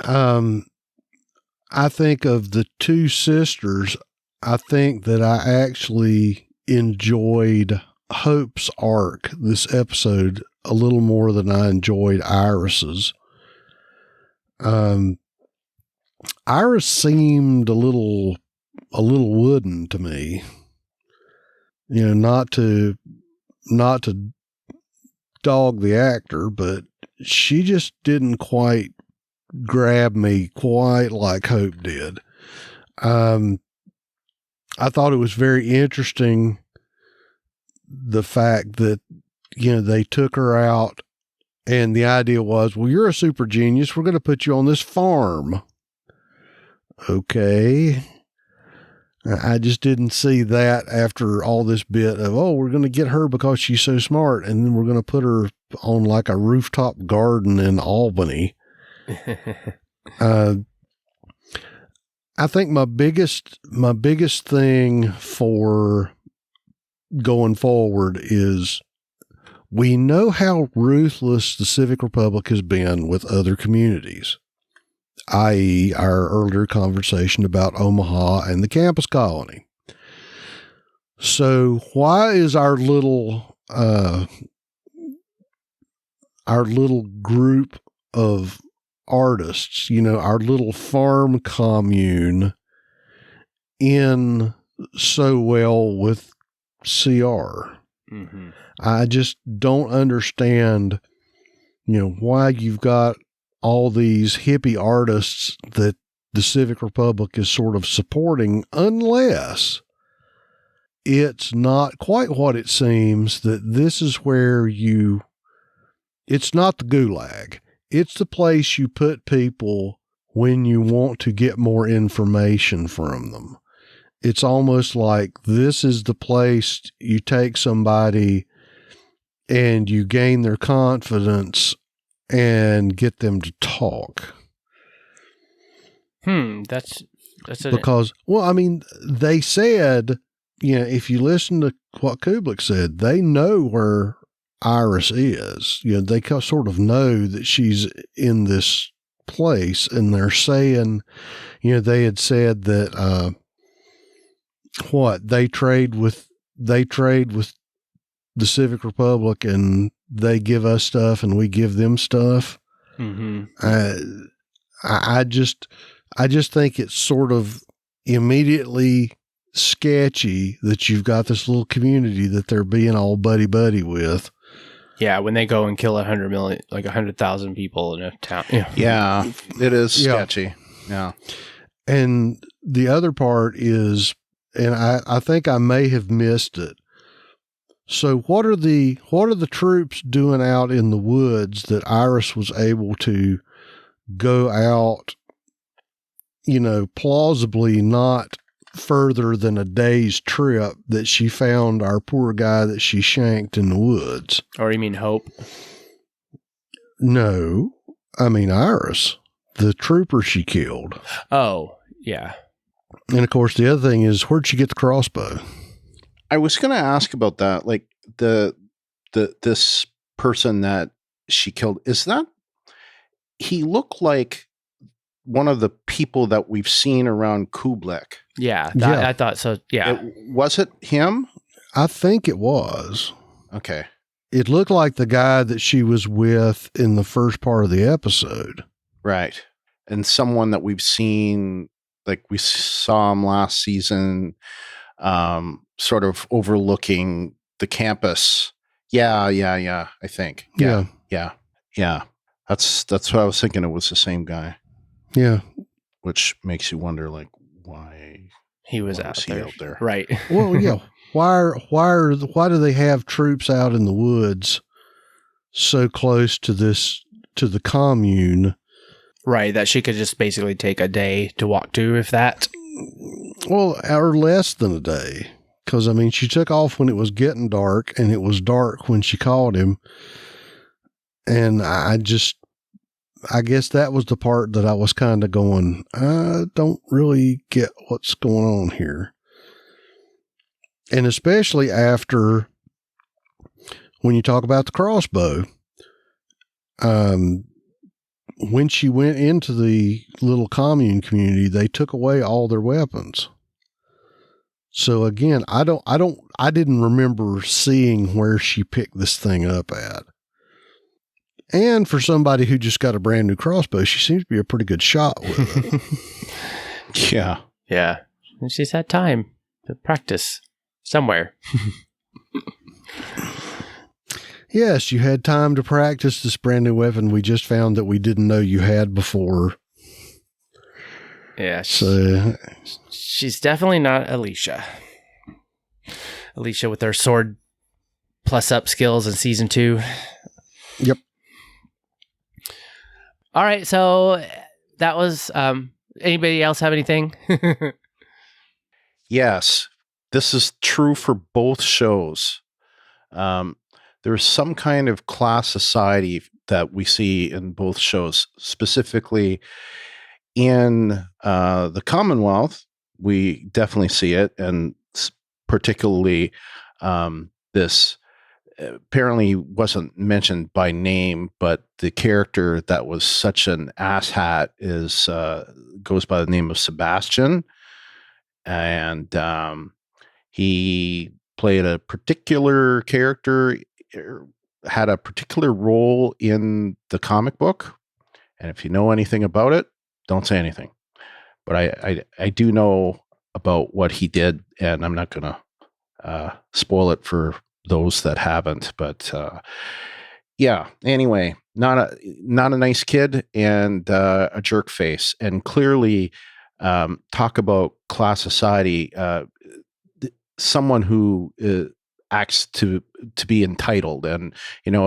I think of the two sisters, I think that I actually enjoyed Hope's arc this episode a little more than I enjoyed Iris's. Iris seemed a little wooden to me. You know, not to dog the actor, but she just didn't quite grab me quite like Hope did. I thought it was very interesting the fact that, you know, they took her out and the idea was, well, you're a super genius. We're going to put you on this farm. Okay. I just didn't see that after all this bit of, oh, we're going to get her because she's so smart. And then we're going to put her on like a rooftop garden in Albany. I think my biggest thing for going forward is we know how ruthless the Civic Republic has been with other communities, i.e. our earlier conversation about Omaha and the campus colony. So why is our little group of artists, you know, our little farm commune in so well with CR? Mm-hmm. I just don't understand, you know, why you've got all these hippie artists that the Civic Republic is sort of supporting, unless it's not quite what it seems, that this is where it's not the gulag. It's the place you put people when you want to get more information from them. It's almost like this is the place you take somebody and you gain their confidence and get them to talk. That's because, well, I mean, they said, you know, if you listen to what Kubelik said, they know where Iris is. You know, they sort of know that she's in this place, and they're saying, you know, they had said that, they trade with the Civic Republic and they give us stuff and we give them stuff. Mm-hmm. I just think it's sort of immediately sketchy that you've got this little community that they're being all buddy-buddy with. Yeah, when they go and kill 100 million, like 100,000 people in a town. Yeah, Yeah, it is sketchy. Yeah. And the other part is, and I think I may have missed it. So what are the troops doing out in the woods that Iris was able to go out, plausibly not further than a day's trip, that she found our poor guy that she shanked in the woods? Or you mean Hope? No, I mean Iris, the trooper she killed. Oh, yeah. And of course, the other thing is, where'd she get the crossbow? I was going to ask about that. Like this person that she killed, he looked like one of the people that we've seen around Kublek. Yeah, I thought so. Yeah. Was it him? I think it was. Okay. It looked like the guy that she was with in the first part of the episode. Right. And someone that we've seen, like we saw him last season, sort of overlooking the campus. Yeah, I think. Yeah. That's what I was thinking. It was the same guy. Yeah. Which makes you wonder, like, why he was out there. Right. Well, yeah. Why do they have troops out in the woods so close to the commune? Right, that she could just basically take a day to walk to, if that. Well, or less than a day. Because, I mean, she took off when it was getting dark, and it was dark when she called him. And I guess that was the part that I was kind of going, I don't really get what's going on here. And especially after, when you talk about the crossbow, when she went into the little commune community, they took away all their weapons. So again, I didn't remember seeing where she picked this thing up at. And for somebody who just got a brand new crossbow, she seems to be a pretty good shot with it. Yeah. Yeah. And she's had time to practice somewhere. Yes, you had time to practice this brand new weapon we just found that we didn't know you had before. Yeah. So she's definitely not Alicia. Alicia with her sword plus up skills in season 2. Yep. All right. So that was, anybody else have anything? Yes. This is true for both shows. There's some kind of class society that we see in both shows, specifically in the Commonwealth. We definitely see it, and particularly this apparently wasn't mentioned by name, but the character that was such an asshat goes by the name of Sebastian, and he played a particular character, had a particular role in the comic book. And if you know anything about it, don't say anything. But I do know about what he did, and I'm not going to spoil it for those that haven't. But yeah, anyway, not a nice kid, and a jerk face, and clearly talk about class society. Someone who acts to be entitled, and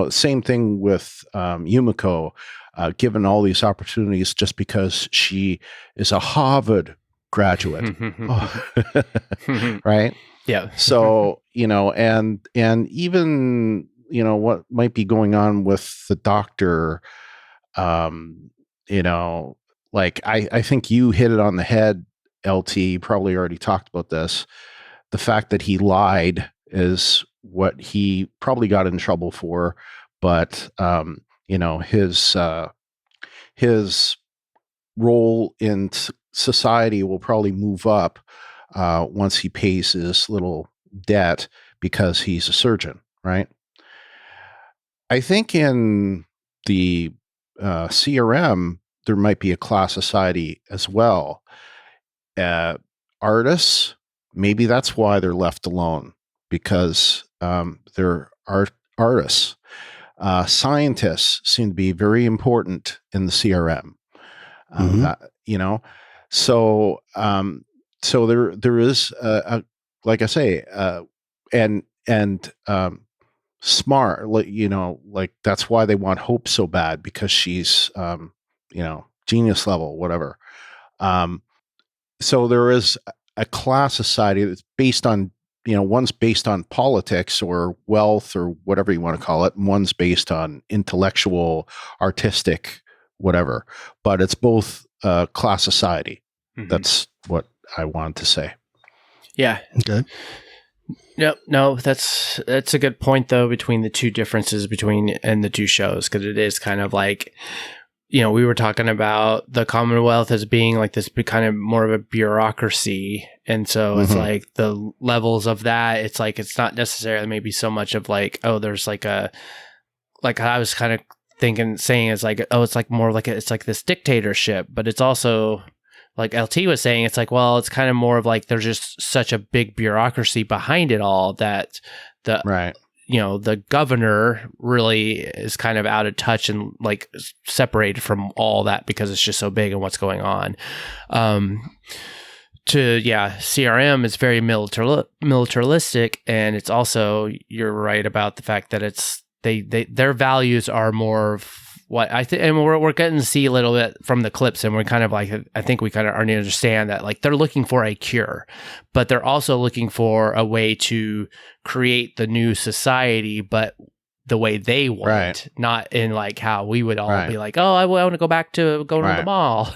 same thing with Yumiko, given all these opportunities just because she is a Harvard graduate. Right? Yeah. So and even what might be going on with the doctor, like I think you hit it on the head, LT. You probably already talked about this. The fact that he lied is what he probably got in trouble for, but his role in society will probably move up once he pays his little debt because he's a surgeon, right? I think in the CRM there might be a class society as well. Artists. Maybe that's why they're left alone, because they're artists. Scientists seem to be very important in the CRM. So there is like I say, and smart, like that's why they want Hope so bad, because she's genius level, whatever. So there is a class society that's based on, one's based on politics or wealth or whatever you want to call it, and one's based on intellectual, artistic, whatever. But it's both class society. Mm-hmm. That's what I wanted to say. Yeah. Okay. No, that's a good point though, between the two differences between the two shows, because it is kind of like, we were talking about the Commonwealth as being like this kind of more of a bureaucracy. And so it's like the levels of that, it's like, it's not necessarily maybe so much of like, oh, there's like I was kind of saying it's like, oh, it's like more like it's like this dictatorship, but it's also like LT was saying, it's like, well, it's kind of more of like, there's just such a big bureaucracy behind it all that the governor really is kind of out of touch and like separated from all that because it's just so big and what's going on. CRM is very militaristic, and it's also, you're right about the fact that it's their values are more of what I think, and we're getting to see a little bit from the clips, and we're kind of like, I think we kind of already understand that like they're looking for a cure, but they're also looking for a way to create the new society, but the way they want, not in like how we would all be like, oh, I want to go back to going to the mall.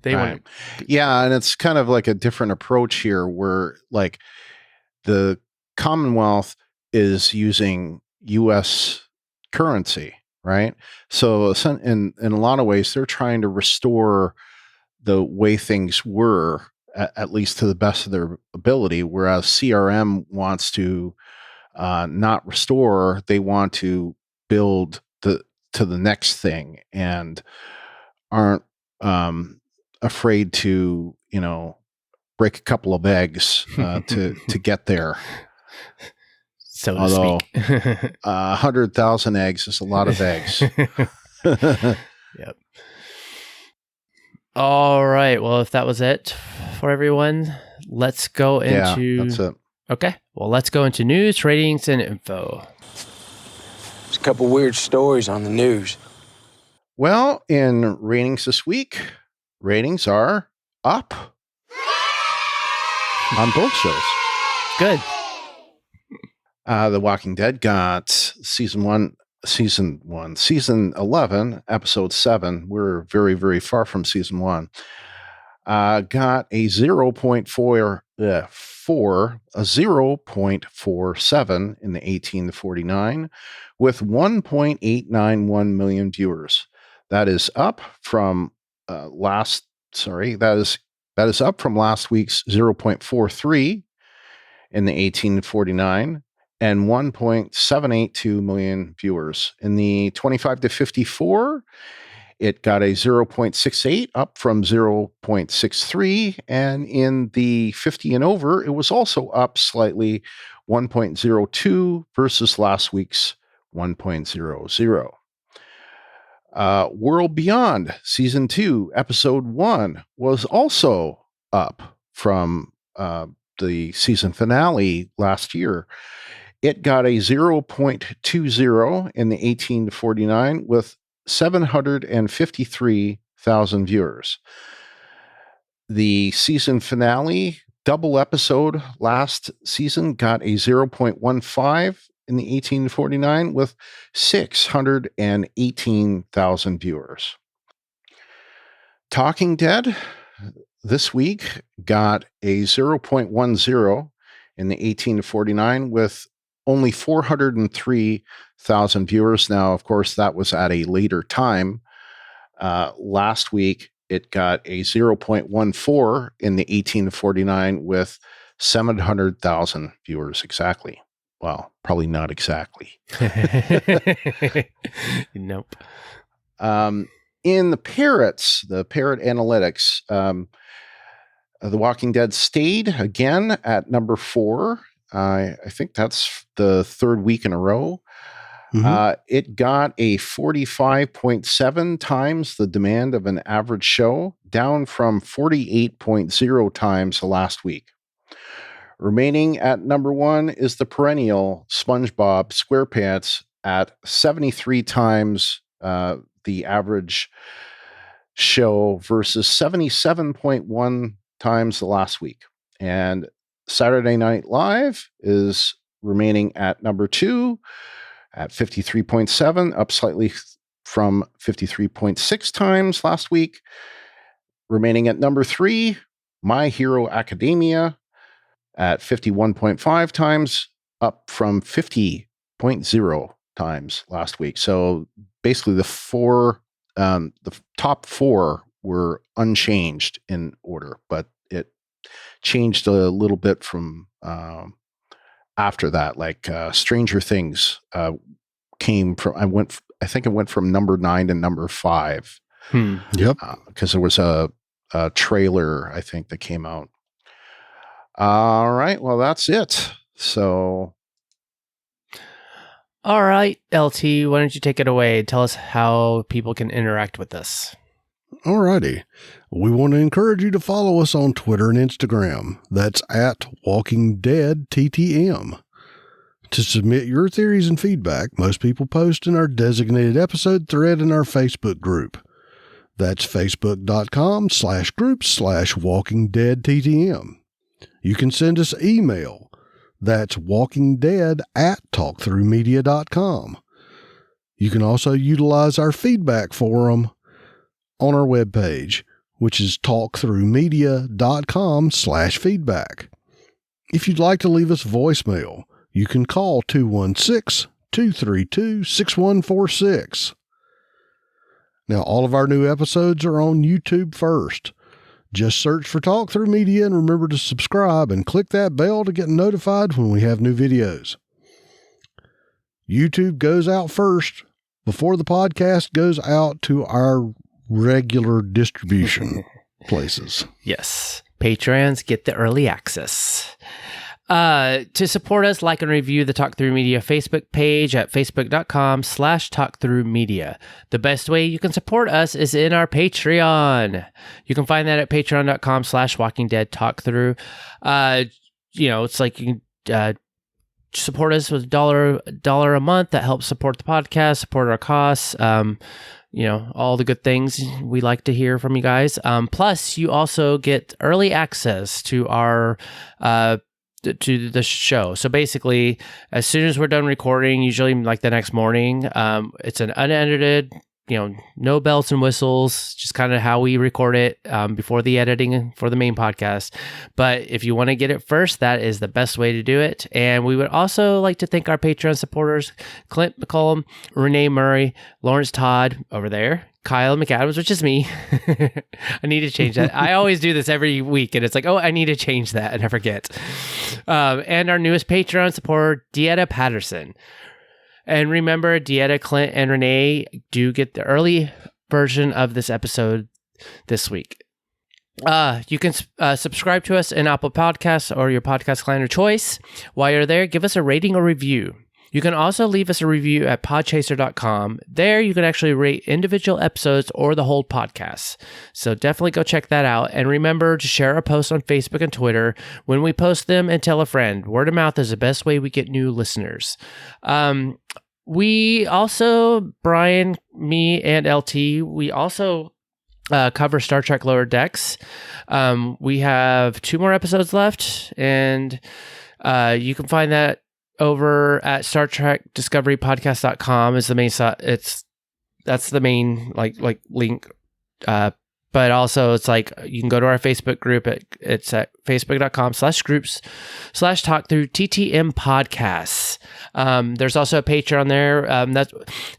They want, and it's kind of like a different approach here, where like the Commonwealth is using U.S. currency. Right. So in a lot of ways, they're trying to restore the way things were, at least to the best of their ability. Whereas CRM wants to not restore, they want to build to the next thing, and aren't afraid to, break a couple of eggs to get there. So to speak. 100,000 eggs is a lot of eggs. Yep. All right. Well, if that was it for everyone, let's go into... Yeah, that's it. Okay. Well, let's go into news, ratings, and info. There's a couple weird stories on the news. Well, in ratings this week, ratings are up on both shows. Good. The Walking Dead got season 11, episode 7. We're very, very far from season 1. Got a 0.47 in the 18 to 49 with 1.891 million viewers. That is up from that is up from last week's 0.43 in the 18 to 49. And 1.782 million viewers. In the 25 to 54, it got a 0.68, up from 0.63. And in the 50 and over, it was also up slightly, 1.02 versus last week's 1.00. World Beyond Season 2, Episode 1 was also up from the season finale last year. It got a 0.20 in the 18 to 49 with 753,000 viewers. The season finale double episode last season got a 0.15 in the 18 to 49 with 618,000 viewers. Talking Dead this week got a 0.10 in the 18 to 49 with only 403,000 viewers. Now, of course, that was at a later time. Last week, it got a 0.14 in the 18 to 49 with 700,000 viewers exactly. Well, probably not exactly. Nope. In the parrot analytics, The Walking Dead stayed again at number 4. I think that's the third week in a row. It got a 45.7 times the demand of an average show, down from 48.0 times last week. Remaining at number 1 is the perennial SpongeBob SquarePants at 73 times the average show versus 77.1 times the last week. And Saturday Night Live is remaining at number 2 at 53.7, up slightly from 53.6 times last week. Remaining at number 3, My Hero Academia at 51.5 times, up from 50.0 times last week. So basically the top 4 were unchanged in order, but it changed a little bit from after that. Like Stranger Things came from, I think it went from number 9 to number 5. Yep. Because there was a trailer, I think, that came out. All right. Well, that's it. So. All right, LT, why don't you take it away? Tell us how people can interact with us. All righty. We want to encourage you to follow us on Twitter and Instagram. That's at Walking Dead TTM. To submit your theories and feedback, most people post in our designated episode thread in our Facebook group. That's facebook.com/groups/WalkingDeadTTM. You can send us email. That's walkingdead@talkthroughmedia.com. You can also utilize our feedback forum on our webpage, which is talkthroughmedia.com/feedback. If you'd like to leave us voicemail, you can call 216-232-6146. Now, all of our new episodes are on YouTube first. Just search for Talk Through Media and remember to subscribe and click that bell to get notified when we have new videos. YouTube goes out first before the podcast goes out to our regular distribution places. Yes. Patrons get the early access. To support us, like and review the Talk Through Media Facebook page at facebook.com/talkthroughmedia. The best way you can support us is in our Patreon. You can find that at patreon.com/walkingdeadtalkthrough. It's like you can support us with $1 a month. That helps support the podcast, support our costs. All the good things we like to hear from you guys. Plus, you also get early access to our to the show. So basically, as soon as we're done recording, usually like the next morning, it's an unedited, no bells and whistles, just kind of how we record it before the editing for the main podcast. But if you want to get it first, that is the best way to do it. And we would also like to thank our Patreon supporters, Clint McCollum, Renee Murray, Lawrence Todd over there, Kyle McAdams, which is me. I need to change that. I always do this every week, and it's like, oh, I need to change that, and I forget. And our newest Patreon supporter, Dieta Patterson. And remember, Dieta, Clint, and Renee do get the early version of this episode this week. You can subscribe to us in Apple Podcasts or your podcast client of choice. While you're there, give us a rating or review. You can also leave us a review at podchaser.com. There, you can actually rate individual episodes or the whole podcast. So definitely go check that out. And remember to share our posts on Facebook and Twitter when we post them, and tell a friend. Word of mouth is the best way we get new listeners. We also, Brian, me, and LT, we also cover Star Trek Lower Decks. We have 2 more episodes left, and you can find that over at Star Trek Discovery Podcast.com is the main site. That's the main link. But also it's like you can go to our Facebook group. It's at facebook.com/groups/talkthroughTTM podcasts. There's also a Patreon there.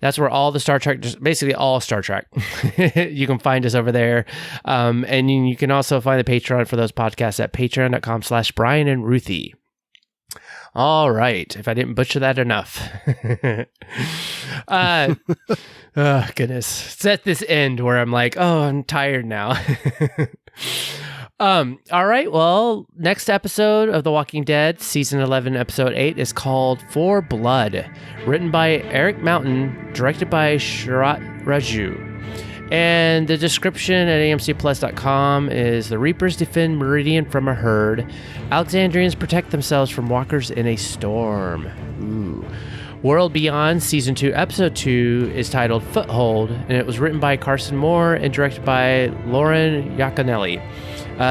That's where all the Star Trek, basically all Star Trek, you can find us over there. And you can also find the Patreon for those podcasts at patreon.com/Brian and Ruthie. All right. If I didn't butcher that enough. Oh, goodness. It's at this end where I'm like, oh, I'm tired now. All right. Well, next episode of The Walking Dead, season 11, episode 8, is called For Blood, written by Eric Mountain, directed by Sharat Raju. And the description at amcplus.com is: the Reapers defend Meridian from a herd. Alexandrians protect themselves from walkers in a storm. Ooh. World Beyond Season 2, Episode 2 is titled Foothold, and it was written by Carson Moore and directed by Lauren Iaconelli.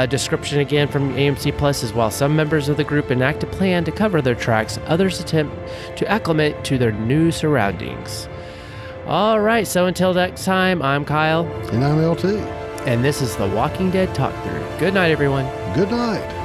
Description again from AMC Plus is: while some members of the group enact a plan to cover their tracks, others attempt to acclimate to their new surroundings. All right, so until next time, I'm Kyle. And I'm LT. And this is The Walking Dead Talk Through. Good night, everyone. Good night.